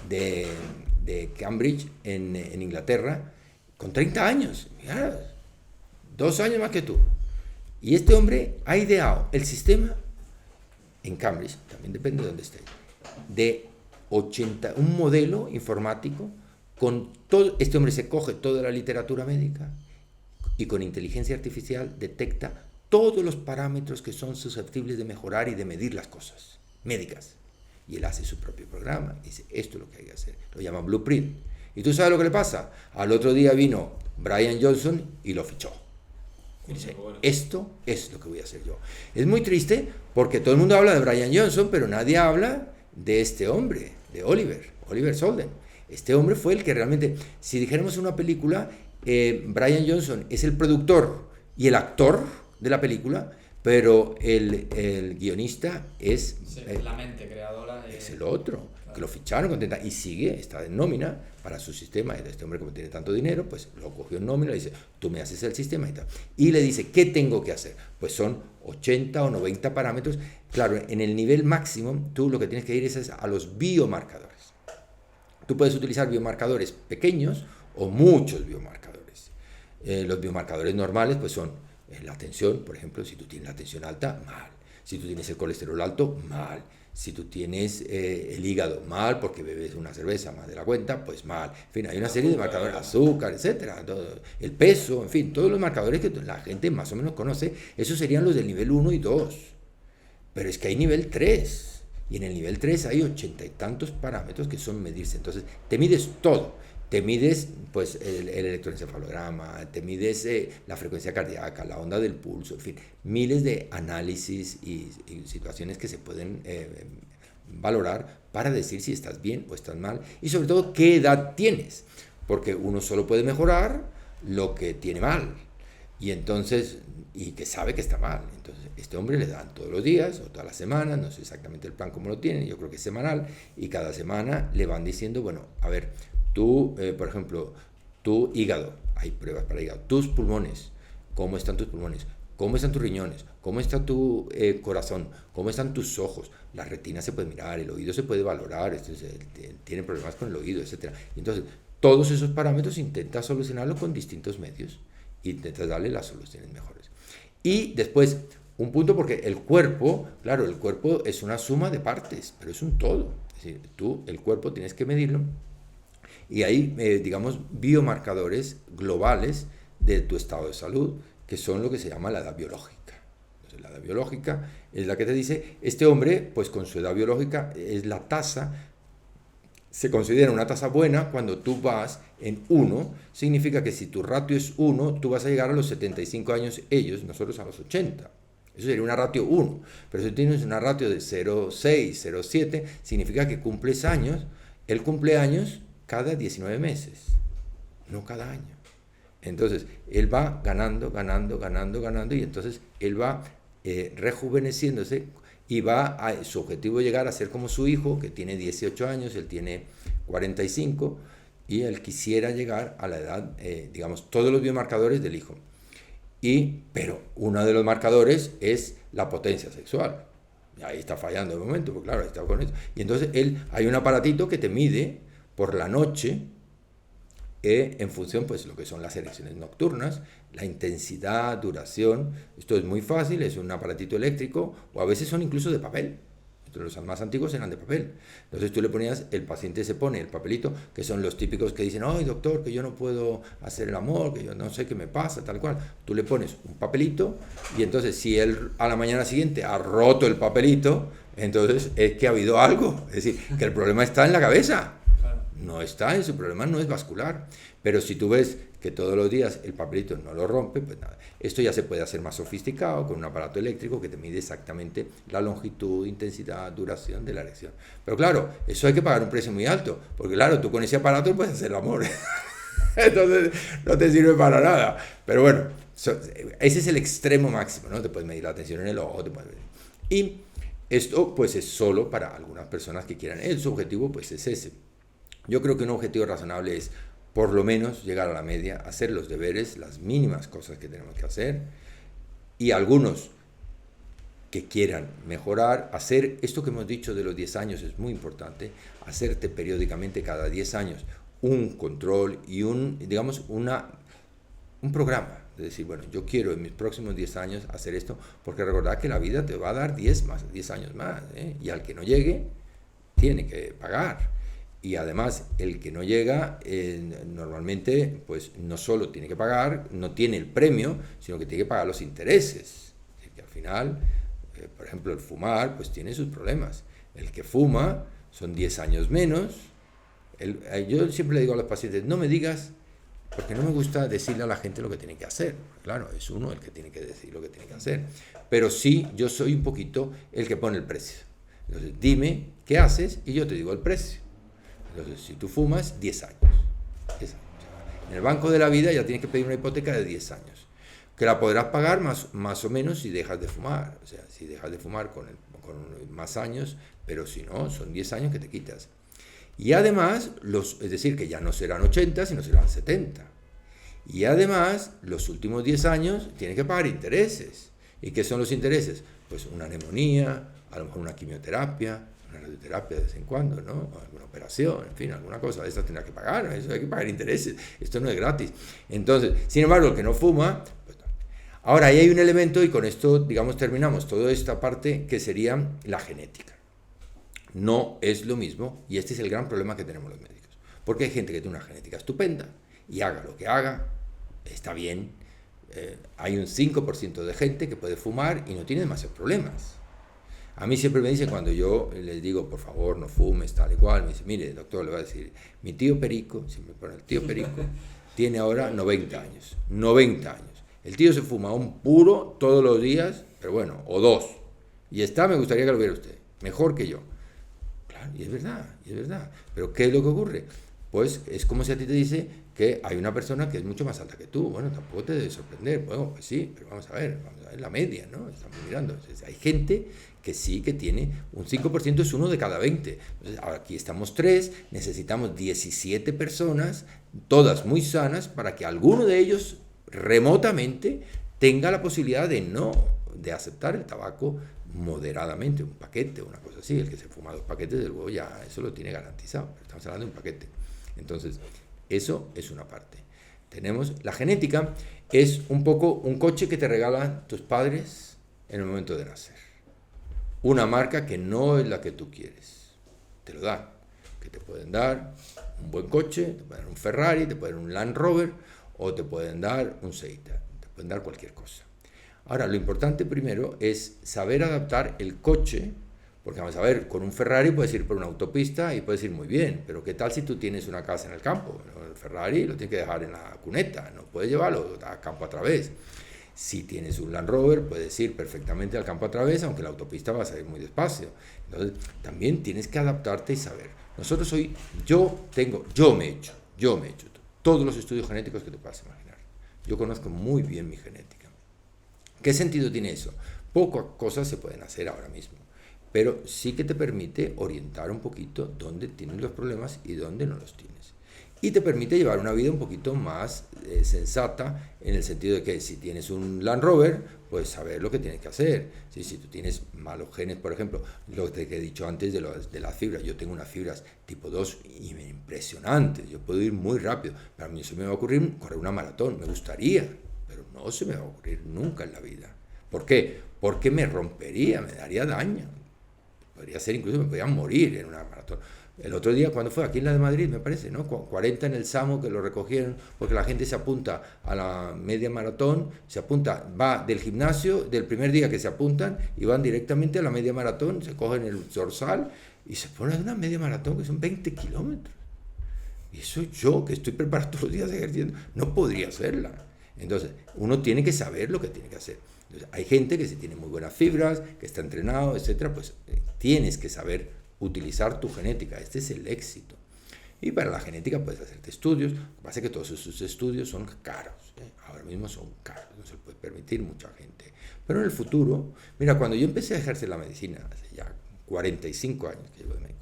A: de Cambridge, en Inglaterra, con 30 años, mira, 2 años más que tú. Y este hombre ha ideado el sistema en Cambridge, también depende de dónde esté, de un modelo informático con todo. Este hombre se coge toda la literatura médica y con inteligencia artificial detecta todos los parámetros que son susceptibles de mejorar y de medir las cosas médicas. Y él hace su propio programa y dice, esto es lo que hay que hacer. Lo llaman Blueprint. ¿Y tú sabes lo que le pasa? Al otro día vino Brian Johnson y lo fichó. Y dice, esto es lo que voy a hacer yo. Es muy triste porque todo el mundo habla de Brian Johnson, pero nadie habla de este hombre, de Oliver Solden. Este hombre fue el que realmente, si dijéramos una película, Brian Johnson es el productor y el actor de la película, pero el guionista es...
B: la mente creadora.
A: Es el otro, claro, que lo ficharon contenta y sigue, está en nómina para su sistema. Y este hombre, como tiene tanto dinero, pues lo cogió en nómina y dice, tú me haces el sistema y tal. Y le dice, ¿qué tengo que hacer? Pues son 80 o 90 parámetros. Claro, en el nivel máximo, tú lo que tienes que ir es a los biomarcadores. Tú puedes utilizar biomarcadores pequeños o muchos biomarcadores. Los biomarcadores normales, pues son la tensión, por ejemplo, si tú tienes la tensión alta, mal. Si tú tienes el colesterol alto, mal. Si tú tienes el hígado, mal, porque bebes una cerveza más de la cuenta, pues mal. En fin, hay una serie de marcadores, azúcar, etcétera, todo, el peso, en fin, todos los marcadores que la gente más o menos conoce, esos serían los del nivel 1 y 2. Pero es que hay nivel 3, y en el nivel 3 hay 80 y tantos parámetros que son medirse. Entonces, te mides todo. Te mides pues el electroencefalograma, te mides la frecuencia cardíaca, la onda del pulso, en fin, miles de análisis y situaciones que se pueden valorar para decir si estás bien o estás mal y sobre todo qué edad tienes, porque uno solo puede mejorar lo que tiene mal y entonces, y que sabe que está mal. Entonces, este hombre le dan todos los días o todas las semanas, no sé exactamente el plan cómo lo tienen, yo creo que es semanal, y cada semana le van diciendo, bueno, a ver, tú, por ejemplo, tu hígado, hay pruebas para hígado, tus pulmones, ¿cómo están tus pulmones? ¿Cómo están tus riñones? ¿Cómo está tu corazón? ¿Cómo están tus ojos? La retina se puede mirar, el oído se puede valorar, tienen problemas con el oído, etc. Entonces, todos esos parámetros intentas solucionarlo con distintos medios, intentas darle las soluciones mejores. Y después, un punto, porque el cuerpo, claro, el cuerpo es una suma de partes, pero es un todo. Es decir, tú, el cuerpo, tienes que medirlo. Y hay, digamos, biomarcadores globales de tu estado de salud, que son lo que se llama la edad biológica. Entonces, la edad biológica es la que te dice, este hombre, pues con su edad biológica, es la tasa, se considera una tasa buena cuando tú vas en 1, significa que si tu ratio es 1, tú vas a llegar a los 75 años ellos, nosotros a los 80. Eso sería una ratio 1. Pero si tienes una ratio de 0,6, 0,7, significa que cumples años, él cumple años cada 19 meses, no cada año. Entonces, él va ganando, y entonces él va rejuveneciéndose y su objetivo es llegar a ser como su hijo, que tiene 18 años, él tiene 45, y él quisiera llegar a la edad, digamos, todos los biomarcadores del hijo. Pero uno de los marcadores es la potencia sexual. Y ahí está fallando de momento, porque claro, ahí está con eso. Y entonces hay un aparatito que te mide por la noche en función, pues, lo que son las erecciones nocturnas, la intensidad, duración. Esto es muy fácil, es un aparatito eléctrico, o a veces son incluso de papel. Los más antiguos eran de papel. Entonces tú le ponías, el paciente se pone el papelito, que son los típicos que dicen, ay doctor, que yo no puedo hacer el amor, que yo no sé qué me pasa, tal cual. Tú le pones un papelito y entonces si él a la mañana siguiente ha roto el papelito, entonces es que ha habido algo. Es decir, que el problema está en la cabeza. No está, su problema no es vascular. Pero si tú ves que todos los días el papelito no lo rompe, pues nada. Esto ya se puede hacer más sofisticado con un aparato eléctrico que te mide exactamente la longitud, intensidad, duración de la erección. Pero claro, eso hay que pagar un precio muy alto, porque claro, tú con ese aparato no puedes hacer el amor. Entonces no te sirve para nada. Pero bueno, ese es el extremo máximo, ¿no? Te puedes medir la tensión en el ojo, y esto pues es solo para algunas personas que quieran. Su objetivo pues es ese. Yo creo que un objetivo razonable es por lo menos llegar a la media, hacer los deberes, las mínimas cosas que tenemos que hacer, y algunos que quieran mejorar, hacer esto que hemos dicho de los 10 años es muy importante, hacerte periódicamente cada 10 años un control y un programa, de decir, bueno, yo quiero en mis próximos 10 años hacer esto, porque recordad que la vida te va a dar 10 años más, y al que no llegue, tiene que pagar. Y además, el que no llega, normalmente, pues no solo tiene que pagar, no tiene el premio, sino que tiene que pagar los intereses. Es decir, que al final, por ejemplo, el fumar, pues tiene sus problemas. El que fuma son 10 años menos. Yo siempre le digo a los pacientes, no me digas, porque no me gusta decirle a la gente lo que tiene que hacer. Claro, es uno el que tiene que decir lo que tiene que hacer. Pero sí, yo soy un poquito el que pone el precio. Entonces, dime qué haces y yo te digo el precio. Entonces, si tú fumas, 10 años. 10 años. En el Banco de la Vida ya tienes que pedir una hipoteca de 10 años, que la podrás pagar más o menos si dejas de fumar. O sea, si dejas de fumar con más años, pero si no, son 10 años que te quitas. Y además, es decir, que ya no serán 80, sino serán 70. Y además, los últimos 10 años tienes que pagar intereses. ¿Y qué son los intereses? Pues una neumonía, a lo mejor una quimioterapia, una radioterapia de vez en cuando, ¿no? Alguna operación, en fin, alguna cosa de estas tendrás que pagar, eso hay que pagar intereses, esto no es gratis. Entonces, sin embargo, el que no fuma, pues no. Ahora, ahí hay un elemento, y con esto, digamos, terminamos toda esta parte, que sería la genética. No es lo mismo, y este es el gran problema que tenemos los médicos, porque hay gente que tiene una genética estupenda, y haga lo que haga, está bien. Hay un 5% de gente que puede fumar y no tiene demasiados problemas. A mí siempre me dicen, cuando yo les digo, por favor, no fumes, tal y cual, me dice, mire, doctor, le voy a decir, mi tío Perico, siempre pone el tío Perico, tiene ahora 90 años. 90 años. El tío se fuma un puro todos los días, pero bueno, o dos. Y me gustaría que lo viera usted, mejor que yo. Claro, y es verdad. Pero ¿qué es lo que ocurre? Pues es como si a ti te dice que hay una persona que es mucho más alta que tú. Bueno, tampoco te debe sorprender. Bueno, pues sí, pero vamos a ver la media, ¿no? Estamos mirando. Entonces, hay gente que sí que tiene un 5%, es uno de cada 20. Entonces, aquí estamos 3, necesitamos 17 personas, todas muy sanas, para que alguno de ellos remotamente tenga la posibilidad de aceptar el tabaco moderadamente, un paquete, una cosa así. El que se fuma 2 paquetes, de luego ya eso lo tiene garantizado. Pero estamos hablando de un paquete. Entonces, eso es una parte. Tenemos la genética, es un poco un coche que te regalan tus padres en el momento de nacer. Una marca que no es la que tú quieres. Te lo dan. Que te pueden dar un buen coche, te pueden dar un Ferrari, te pueden dar un Land Rover, o te pueden dar un Seita. Te pueden dar cualquier cosa. Ahora, lo importante primero es saber adaptar el coche, porque vamos a ver, con un Ferrari puedes ir por una autopista y puedes ir muy bien, pero ¿qué tal si tú tienes una casa en el campo? El Ferrari lo tienes que dejar en la cuneta, no puedes llevarlo a campo a través. Si tienes un Land Rover, puedes ir perfectamente al campo a través, aunque la autopista va a salir muy despacio. Entonces, también tienes que adaptarte y saber. Yo me he hecho todos los estudios genéticos que te puedas imaginar. Yo conozco muy bien mi genética. ¿Qué sentido tiene eso? Pocas cosas se pueden hacer ahora mismo, pero sí que te permite orientar un poquito dónde tienes los problemas y dónde no los tienes. y te permite llevar una vida un poquito más sensata, en el sentido de que si tienes un Land Rover, pues saber lo que tienes que hacer. Si tú tienes malos genes, por ejemplo, lo que he dicho antes de las fibras, yo tengo unas fibras tipo 2 impresionantes, yo puedo ir muy rápido, pero a mí se me va a ocurrir correr una maratón, me gustaría, pero no se me va a ocurrir nunca en la vida. ¿Por qué? Porque me rompería, me daría daño. Podría ser, incluso me podría morir en una maratón. El otro día, cuando fue aquí en la de Madrid, me parece, ¿no? 40 en el Samo, que lo recogieron, porque la gente se apunta a la media maratón, va del gimnasio, del primer día que se apuntan, y van directamente a la media maratón, se cogen el dorsal, y se ponen una media maratón, que son 20 kilómetros. Y eso yo, que estoy preparado todos los días ejerciendo, no podría hacerla. Entonces, uno tiene que saber lo que tiene que hacer. Entonces, hay gente que si tiene muy buenas fibras, que está entrenado, etcétera, pues tienes que saber utilizar tu genética. Este es el éxito. Y para la genética puedes hacerte estudios. Lo que pasa es que todos esos estudios son caros. Ahora mismo son caros, no se lo puede permitir mucha gente. Pero en el futuro, mira, cuando yo empecé a ejercer la medicina, hace ya 45 años que llevo de médico,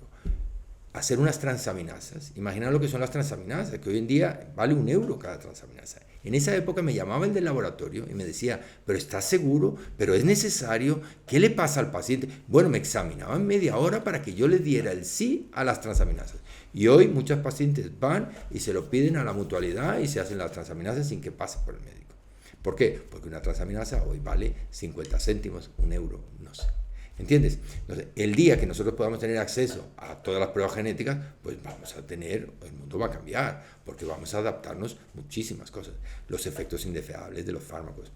A: hacer unas transaminasas, imagina lo que son las transaminasas, que hoy en día vale €1 cada transaminasa. En esa época me llamaba el del laboratorio y me decía, pero ¿estás seguro? ¿Pero es necesario? ¿Qué le pasa al paciente? Bueno, me examinaban media hora para que yo le diera el sí a las transaminasas. Y hoy muchos pacientes van y se lo piden a la mutualidad y se hacen las transaminasas sin que pase por el médico. ¿Por qué? Porque una transaminasa hoy vale 50 céntimos, €1, no sé. ¿Entiendes? Entonces, el día que nosotros podamos tener acceso a todas las pruebas genéticas, pues el mundo va a cambiar, porque vamos a adaptarnos muchísimas cosas, los efectos indeseables de los fármacos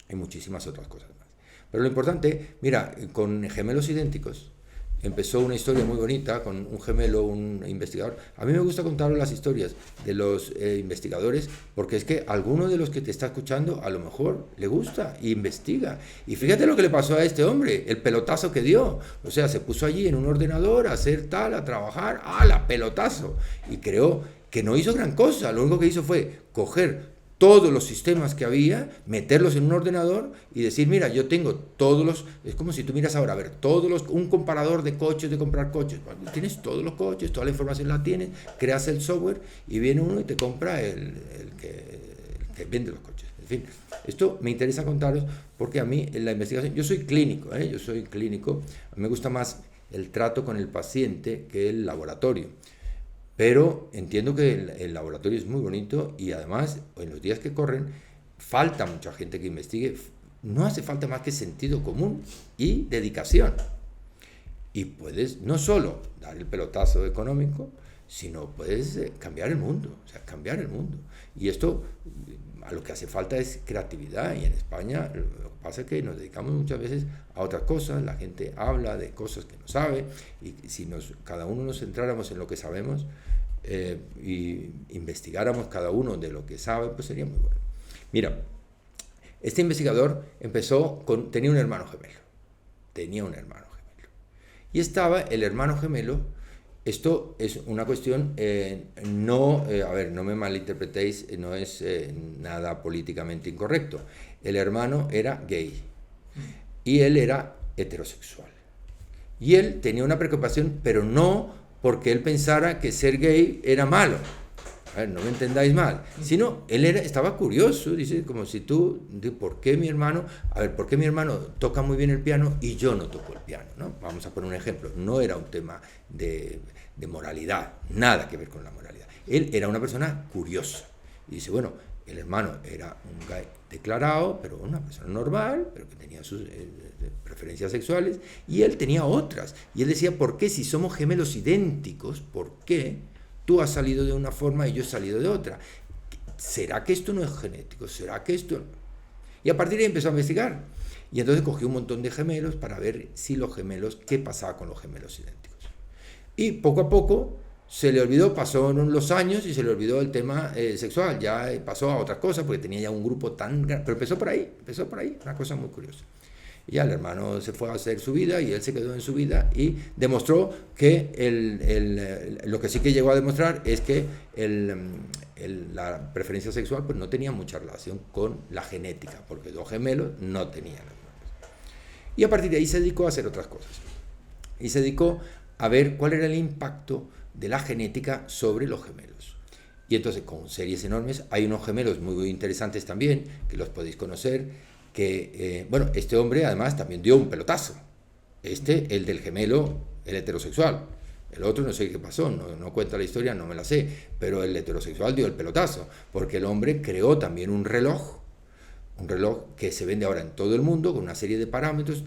A: y muchísimas otras cosas más. Pero lo importante, mira, con gemelos idénticos, empezó una historia muy bonita con un gemelo, un investigador. A mí me gusta contar las historias de los investigadores, porque es que alguno de los que te está escuchando a lo mejor le gusta e investiga. Y fíjate lo que le pasó a este hombre, el pelotazo que dio. O sea, se puso allí en un ordenador a hacer tal, a trabajar, ¡ala, pelotazo! Y creo que no hizo gran cosa, lo único que hizo fue coger todos los sistemas que había, meterlos en un ordenador y decir, mira, yo tengo todos los... Es como si tú miras ahora, a ver, un comparador de coches, de comprar coches. Bueno, tienes todos los coches, toda la información la tienes, creas el software y viene uno y te compra el que vende los coches. En fin, esto me interesa contaros porque a mí en la investigación... Yo soy clínico, a mí me gusta más el trato con el paciente que el laboratorio. Pero entiendo que el laboratorio es muy bonito y además en los días que corren falta mucha gente que investigue. No hace falta más que sentido común y dedicación. Y puedes no solo dar el pelotazo económico, sino puedes cambiar el mundo, o sea, cambiar el mundo. Y esto, a lo que hace falta es creatividad. Y en España lo que pasa es que nos dedicamos muchas veces a otras cosas, la gente habla de cosas que no sabe, y si cada uno nos centráramos en lo que sabemos, y investigáramos cada uno de lo que sabe, pues sería muy bueno. Mira, este investigador tenía un hermano gemelo. Y estaba el hermano gemelo. Esto es una cuestión, no me malinterpretéis, no es nada políticamente incorrecto. El hermano era gay y él era heterosexual. Y él tenía una preocupación, pero no porque él pensara que ser gay era malo. A ver, no me entendáis mal. Sino, él estaba curioso, dice, como si ¿por qué mi hermano toca muy bien el piano y yo no toco el piano? ¿No? Vamos a poner un ejemplo. No era un tema de moralidad, nada que ver con la moralidad. Él era una persona curiosa. Y dice, bueno, el hermano era un gay declarado, pero una persona normal, pero que tenía sus preferencias sexuales, y él tenía otras. Y él decía, ¿por qué si somos gemelos idénticos, por qué tú has salido de una forma y yo he salido de otra? ¿Será que esto no es genético? ¿Será que esto...? Y a partir de ahí empezó a investigar. Y entonces cogió un montón de gemelos para ver qué pasaba con los gemelos idénticos. Y poco a poco se le olvidó, pasaron los años y se le olvidó el tema sexual, ya pasó a otras cosas porque tenía ya un grupo tan grande, pero empezó por ahí, una cosa muy curiosa. Y ya el hermano se fue a hacer su vida y él se quedó en su vida y demostró que lo que sí que llegó a demostrar es que la preferencia sexual pues no tenía mucha relación con la genética, porque dos gemelos no tenían. Y a partir de ahí se dedicó a hacer otras cosas. Y se dedicó a ver cuál era el impacto de la genética sobre los gemelos. Y entonces con series enormes, hay unos gemelos muy, muy interesantes también, que los podéis conocer, que, bueno, este hombre además también dio un pelotazo. El del gemelo, el heterosexual. El otro no sé qué pasó, no cuenta la historia, no me la sé, pero el heterosexual dio el pelotazo, porque el hombre creó también un reloj que se vende ahora en todo el mundo con una serie de parámetros,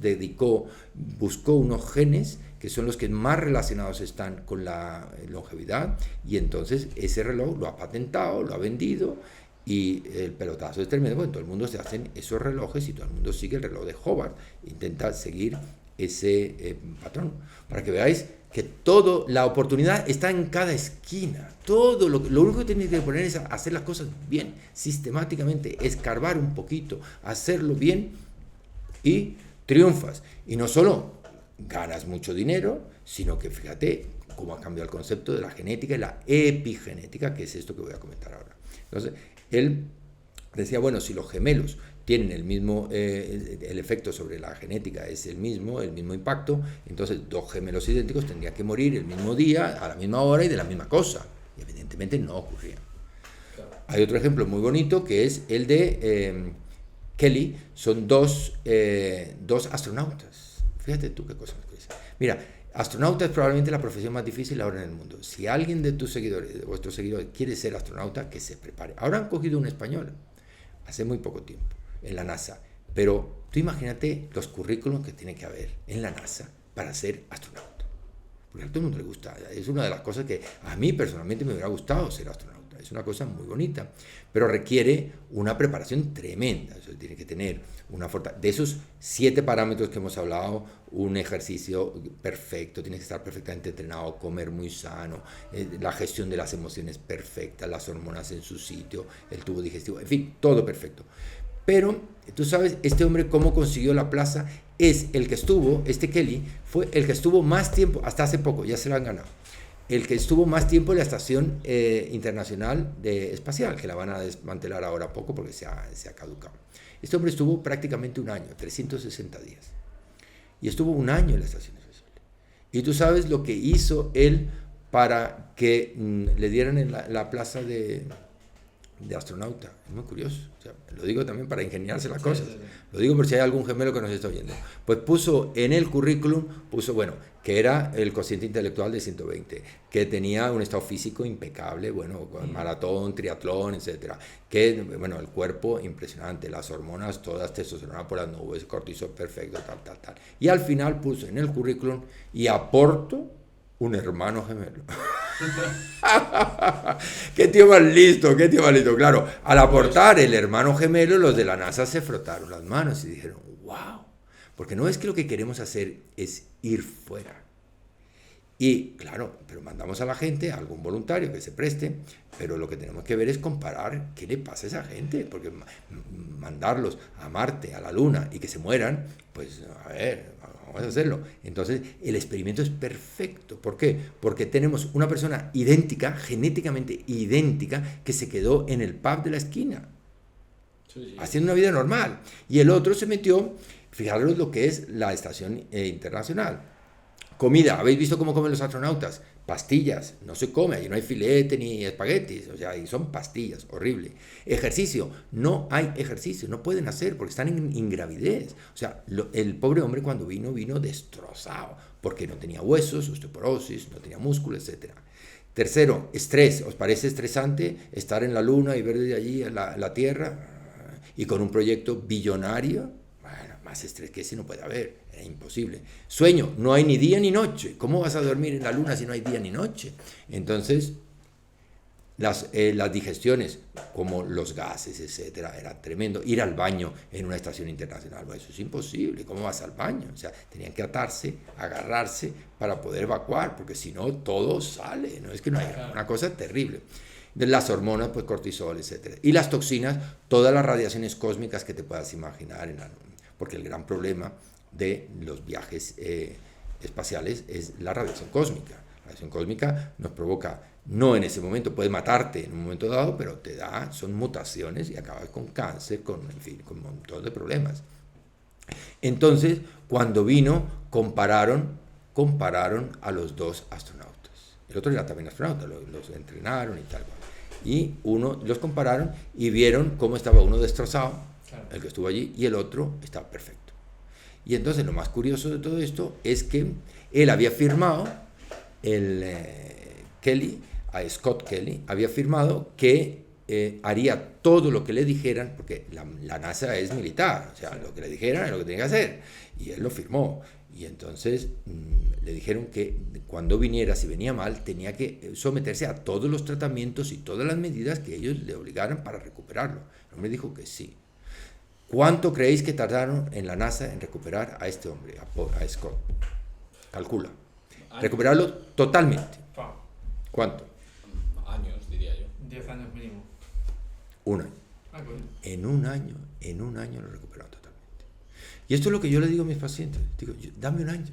A: buscó unos genes que son los que más relacionados están con la longevidad, y entonces ese reloj lo ha patentado, lo ha vendido, y el pelotazo es tremendo, porque todo el mundo se hacen esos relojes y todo el mundo sigue el reloj de Hobart, intenta seguir ese patrón, para que veáis que la oportunidad está en cada esquina. Lo único que tenéis que poner es hacer las cosas bien, sistemáticamente, escarbar un poquito, hacerlo bien y triunfas. Y no solo ganas mucho dinero, sino que fíjate cómo ha cambiado el concepto de la genética y la epigenética, que es esto que voy a comentar ahora. Entonces, él decía, bueno, si los gemelos tienen el mismo, el efecto sobre la genética es el mismo impacto, entonces dos gemelos idénticos tendrían que morir el mismo día, a la misma hora y de la misma cosa. Y evidentemente no ocurría. Claro. Hay otro ejemplo muy bonito que es el de Kelly, son dos astronautas. Fíjate tú qué cosa más curiosa. Mira, astronauta es probablemente la profesión más difícil ahora en el mundo. Si alguien de tus seguidores, de vuestros seguidores, quiere ser astronauta, que se prepare. Ahora han cogido un español, hace muy poco tiempo, en la NASA. Pero tú imagínate los currículums que tiene que haber en la NASA para ser astronauta. Porque a todo el mundo le gusta. Es una de las cosas que a mí personalmente me hubiera gustado ser astronauta. Es una cosa muy bonita. Pero requiere una preparación tremenda. Eso tiene que tener una fortaleza. De esos 7 parámetros que hemos hablado, un ejercicio perfecto, tienes que estar perfectamente entrenado, comer muy sano, la gestión de las emociones perfecta, las hormonas en su sitio, el tubo digestivo, en fin, todo perfecto. Pero, tú sabes, este hombre cómo consiguió la plaza, este Kelly, fue el que estuvo más tiempo, hasta hace poco, ya se lo han ganado, el que estuvo más tiempo en la Estación Internacional Espacial, que la van a desmantelar ahora poco porque se ha caducado. Este hombre estuvo prácticamente un año, 360 días, y estuvo un año en la Estación Espacial. Y tú sabes lo que hizo él para que le dieran la plaza de astronauta. Es muy curioso. O sea, lo digo también para ingeniarse las cosas. Lo digo por si hay algún gemelo que nos está oyendo. Pues puso en el currículum, bueno, que era el cociente intelectual de 120, que tenía un estado físico impecable, bueno, con maratón, triatlón, etcétera, que, bueno, el cuerpo impresionante, las hormonas todas testosterona por las nubes, cortisol perfecto, tal. Y al final puso en el currículum, y aporto un hermano gemelo. ¡Qué tío más listo! Claro, al aportar el hermano gemelo, los de la NASA se frotaron las manos y dijeron, ¡wow! Porque no es que lo que queremos hacer es ir fuera. Y claro, pero mandamos a la gente, a algún voluntario que se preste, pero lo que tenemos que ver es comparar qué le pasa a esa gente, porque mandarlos a Marte, a la Luna, y que se mueran, pues a ver, vamos a hacerlo. Entonces, el experimento es perfecto. ¿Por qué? Porque tenemos una persona idéntica, genéticamente idéntica, que se quedó en el pub de la esquina, haciendo una vida normal. Y el otro se metió, fijaros lo que es la Estación Internacional. Comida, ¿habéis visto cómo comen los astronautas? Pastillas, no se come, allí no hay filete ni espaguetis, o sea, ahí son pastillas, horrible. Ejercicio, no hay ejercicio, no pueden hacer porque están en ingravidez. O sea, el pobre hombre cuando vino destrozado, porque no tenía huesos, osteoporosis, no tenía músculo, etc. Tercero, estrés. ¿Os parece estresante estar en la Luna y ver desde allí la Tierra? Y con un proyecto billonario, bueno, más estrés que ese no puede haber. Es imposible. Sueño, no hay ni día ni noche. ¿Cómo vas a dormir en la Luna si no hay día ni noche? Entonces, las digestiones, como los gases, etcétera, era tremendo. Ir al baño en una estación internacional, bueno, eso es imposible. ¿Cómo vas al baño? O sea, tenían que atarse, agarrarse para poder evacuar, porque si no, todo sale. No es que no haya una cosa terrible. De las hormonas, pues cortisol, etcétera. Y las toxinas, todas las radiaciones cósmicas que te puedas imaginar en la Luna. Porque el gran problema de los viajes espaciales es la radiación cósmica. La radiación cósmica nos provoca, no en ese momento, puede matarte en un momento dado, pero te da, son mutaciones y acabas con cáncer, en fin, con un montón de problemas. Entonces, cuando vino, compararon a los dos astronautas. El otro era también astronauta, los entrenaron y tal. Y los compararon y vieron cómo estaba uno destrozado, claro, el que estuvo allí, y el otro estaba perfecto. Y entonces lo más curioso de todo esto es que él había firmado, Scott Kelly, había firmado que haría todo lo que le dijeran, porque la NASA es militar, o sea, lo que le dijeran es lo que tenía que hacer, y él lo firmó. Y entonces le dijeron que cuando viniera, si venía mal, tenía que someterse a todos los tratamientos y todas las medidas que ellos le obligaran para recuperarlo. El hombre dijo que sí. ¿Cuánto creéis que tardaron en la NASA en recuperar a este hombre, a Scott? Calcula. Recuperarlo totalmente. ¿Cuánto?
C: Años, diría yo.
B: 10 años mínimo.
A: Un año. En un año lo recuperaron totalmente. Y esto es lo que yo le digo a mis pacientes. Digo, dame un año.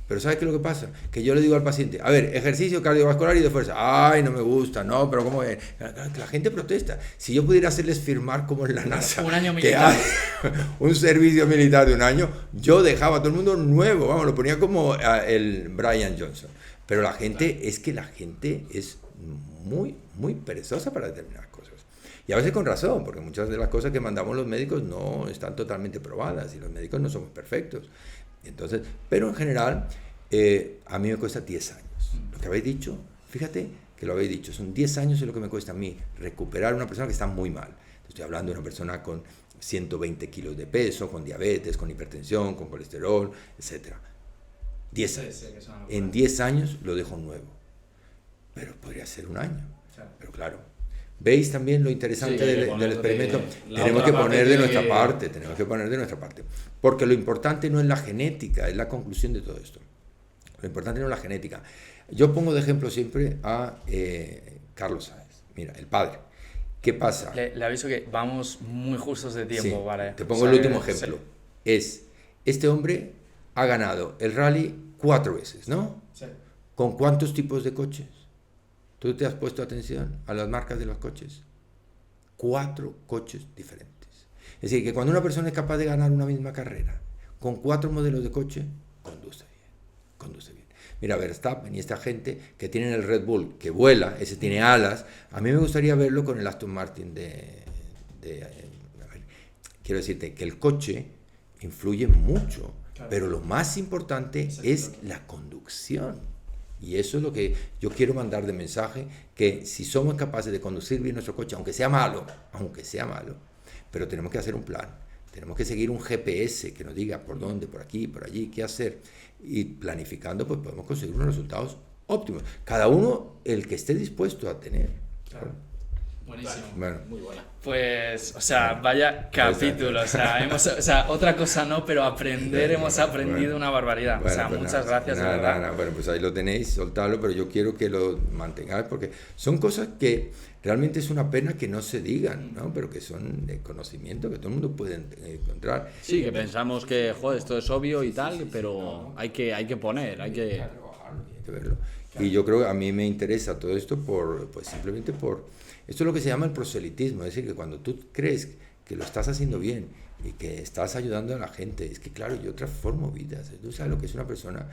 A: Pero ¿sabes qué es lo que pasa? Que yo le digo al paciente, a ver, ejercicio cardiovascular y de fuerza. Ay, no me gusta, no, pero ¿cómo es? Que la gente protesta. Si yo pudiera hacerles firmar como en la NASA,
B: un año
A: que
B: militar,
A: hay un servicio militar de un año, yo dejaba a todo el mundo nuevo, vamos, lo ponía como el Brian Johnson. Pero la gente, es que la gente es muy, muy perezosa para determinadas cosas. Y a veces con razón, porque muchas de las cosas que mandamos los médicos no están totalmente probadas y los médicos no somos perfectos. Entonces, pero en general, a mí me cuesta 10 años. Lo que habéis dicho, fíjate que lo habéis dicho, son 10 años es lo que me cuesta a mí recuperar a una persona que está muy mal. Estoy hablando de una persona con 120 kilos de peso, con diabetes, con hipertensión, con colesterol, etc. 10 años. En 10 años lo dejo nuevo. Pero podría ser un año. Pero claro, ¿veis también lo interesante del experimento? Tenemos que poner de nuestra parte, tenemos que poner de nuestra parte. Porque lo importante no es la genética, es la conclusión de todo esto. Lo importante no es la genética. Yo pongo de ejemplo siempre a Carlos Sáenz. Mira, el padre. ¿Qué pasa?
B: Le aviso que vamos muy justos de tiempo,
A: sí,
B: ¿vale?
A: Te pongo el último ejemplo. Sí. Este hombre ha ganado el rally 4 veces, ¿no?
B: Sí.
A: ¿Con cuántos tipos de coches? ¿Tú te has puesto atención a las marcas de los coches? 4 coches diferentes. Es decir, que cuando una persona es capaz de ganar una misma carrera con 4 modelos de coche, conduce bien. Mira, Verstappen y esta gente que tienen el Red Bull, que vuela, ese tiene alas, a mí me gustaría verlo con el Aston Martin quiero decirte que el coche influye mucho, claro, pero lo más importante es la conducción. Y eso es lo que yo quiero mandar de mensaje, que si somos capaces de conducir bien nuestro coche, aunque sea malo, pero tenemos que hacer un plan, tenemos que seguir un GPS que nos diga por dónde, por aquí, por allí, qué hacer, y planificando pues podemos conseguir unos resultados óptimos, cada uno el que esté dispuesto a tener.
B: Claro. Buenísimo.
A: Bueno.
C: Muy buena.
B: Pues, o sea, vaya capítulo, o sea, otra cosa no, pero hemos aprendido una barbaridad.
A: Bueno,
B: o sea,
A: pues
B: muchas gracias, de verdad.
A: Bueno, pues ahí lo tenéis, soltadlo, pero yo quiero que lo mantengáis, porque son cosas que realmente es una pena que no se digan, ¿no? Pero que son de conocimiento, que todo el mundo puede encontrar.
C: Sí, que pensamos que, joder, esto es obvio y tal, pero hay que poner, hay que
A: trabajarlo y hay que verlo. Y yo creo que a mí me interesa todo esto simplemente por... Esto es lo que se llama el proselitismo, es decir, que cuando tú crees que lo estás haciendo bien y que estás ayudando a la gente, es que claro, yo transformo vidas. Tú sabes lo que es una persona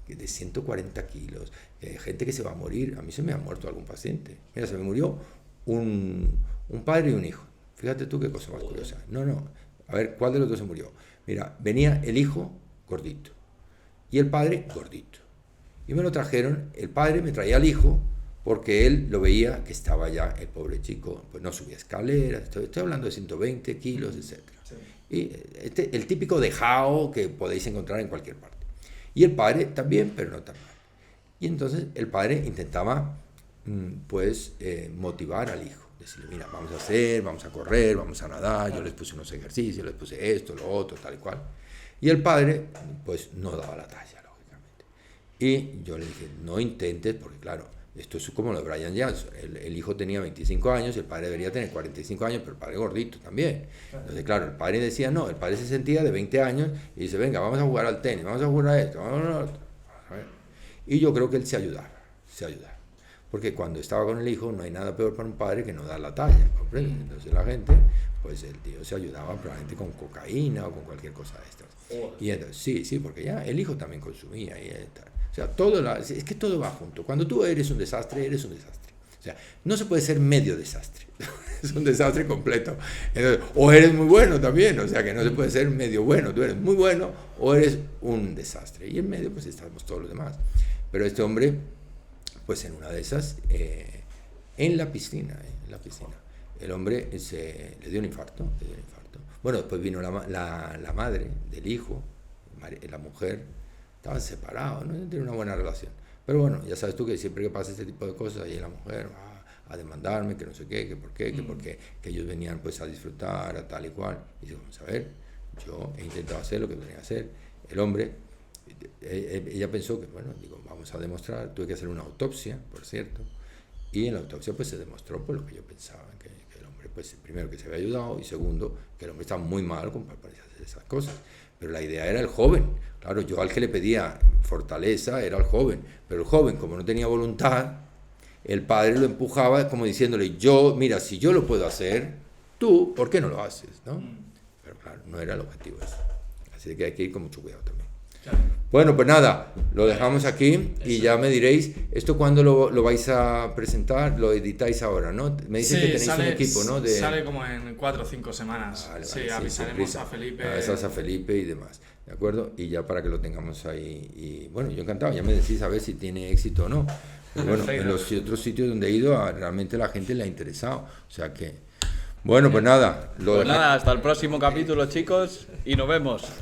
A: de 140 kilos, gente que se va a morir. A mí se me ha muerto algún paciente. Mira, se me murió un padre y un hijo. Fíjate tú qué cosa más curiosa. No, a ver, ¿cuál de los dos se murió? Mira, venía el hijo gordito y el padre gordito. Y me lo trajeron, el padre me traía al hijo, porque él lo veía que estaba ya, el pobre chico, pues no subía escaleras, estoy hablando de 120 kilos, etc. Sí. Y el típico dejao que podéis encontrar en cualquier parte. Y el padre también, pero no tan mal. Y entonces el padre intentaba, motivar al hijo, decirle, mira, vamos a correr, vamos a nadar, yo les puse unos ejercicios, les puse esto, lo otro, tal y cual. Y el padre, pues no daba la talla, lógicamente. Y yo le dije, no intentes, porque claro, esto es como lo de Brian Johnson. El hijo tenía 25 años, el padre debería tener 45 años, pero el padre gordito también. Entonces, claro, el padre decía no, el padre se sentía de 20 años y dice, venga, vamos a jugar al tenis, vamos a jugar a esto, vamos a otro. Y yo creo que él se ayudaba. Porque cuando estaba con el hijo no hay nada peor para un padre que no dar la talla, ¿comprendes? Entonces la gente, pues el tío se ayudaba probablemente con cocaína o con cualquier cosa de estas. Y entonces, sí, porque ya el hijo también consumía y tal. O sea, es que todo va junto. Cuando tú eres un desastre, eres un desastre. O sea, no se puede ser medio desastre. Es un desastre completo. Entonces, o eres muy bueno también, o sea que no se puede ser medio bueno. Tú eres muy bueno o eres un desastre. Y en medio pues estamos todos los demás. Pero este hombre, pues en una de esas, en la piscina, el hombre le dio un infarto. Bueno, después vino la madre del hijo, la mujer, estaban separados, no tenían una buena relación. Pero bueno, ya sabes tú que siempre que pasa este tipo de cosas, ahí la mujer va a demandarme, que no sé qué, que por qué, que ellos venían pues a disfrutar, a tal y cual. Y digo, vamos a ver, yo he intentado hacer lo que tenía que hacer. El hombre, ella pensó que, bueno, digo, vamos a demostrar, tuve que hacer una autopsia, por cierto, y en la autopsia pues se demostró por lo que yo pensaba, que el hombre, pues primero que se había ayudado y segundo, que el hombre estaba muy mal para hacer esas cosas. Pero la idea era el joven. Claro, yo al que le pedía fortaleza era al joven, pero el joven, como no tenía voluntad, el padre lo empujaba como diciéndole, mira, si yo lo puedo hacer, tú, ¿por qué no lo haces? ¿No? Pero claro, no era el objetivo eso. Así que hay que ir con mucho cuidado también. Claro. Bueno, pues nada, lo dejamos aquí y ya me diréis, ¿esto cuándo lo vais a presentar? Lo editáis ahora, ¿no? Me dicen que tenéis un equipo, ¿no?
B: Sale como en 4 o 5 semanas.
A: Vale,
B: avisaremos a Felipe.
A: Avisas a Felipe y demás, ¿de acuerdo? Y ya para que lo tengamos ahí. Y bueno, yo encantado, ya me decís a ver si tiene éxito o no. Pero bueno, en los otros sitios donde he ido, realmente la gente le ha interesado. O sea que, bueno, pues nada.
C: Pues nada, hasta el próximo capítulo, chicos, y nos vemos.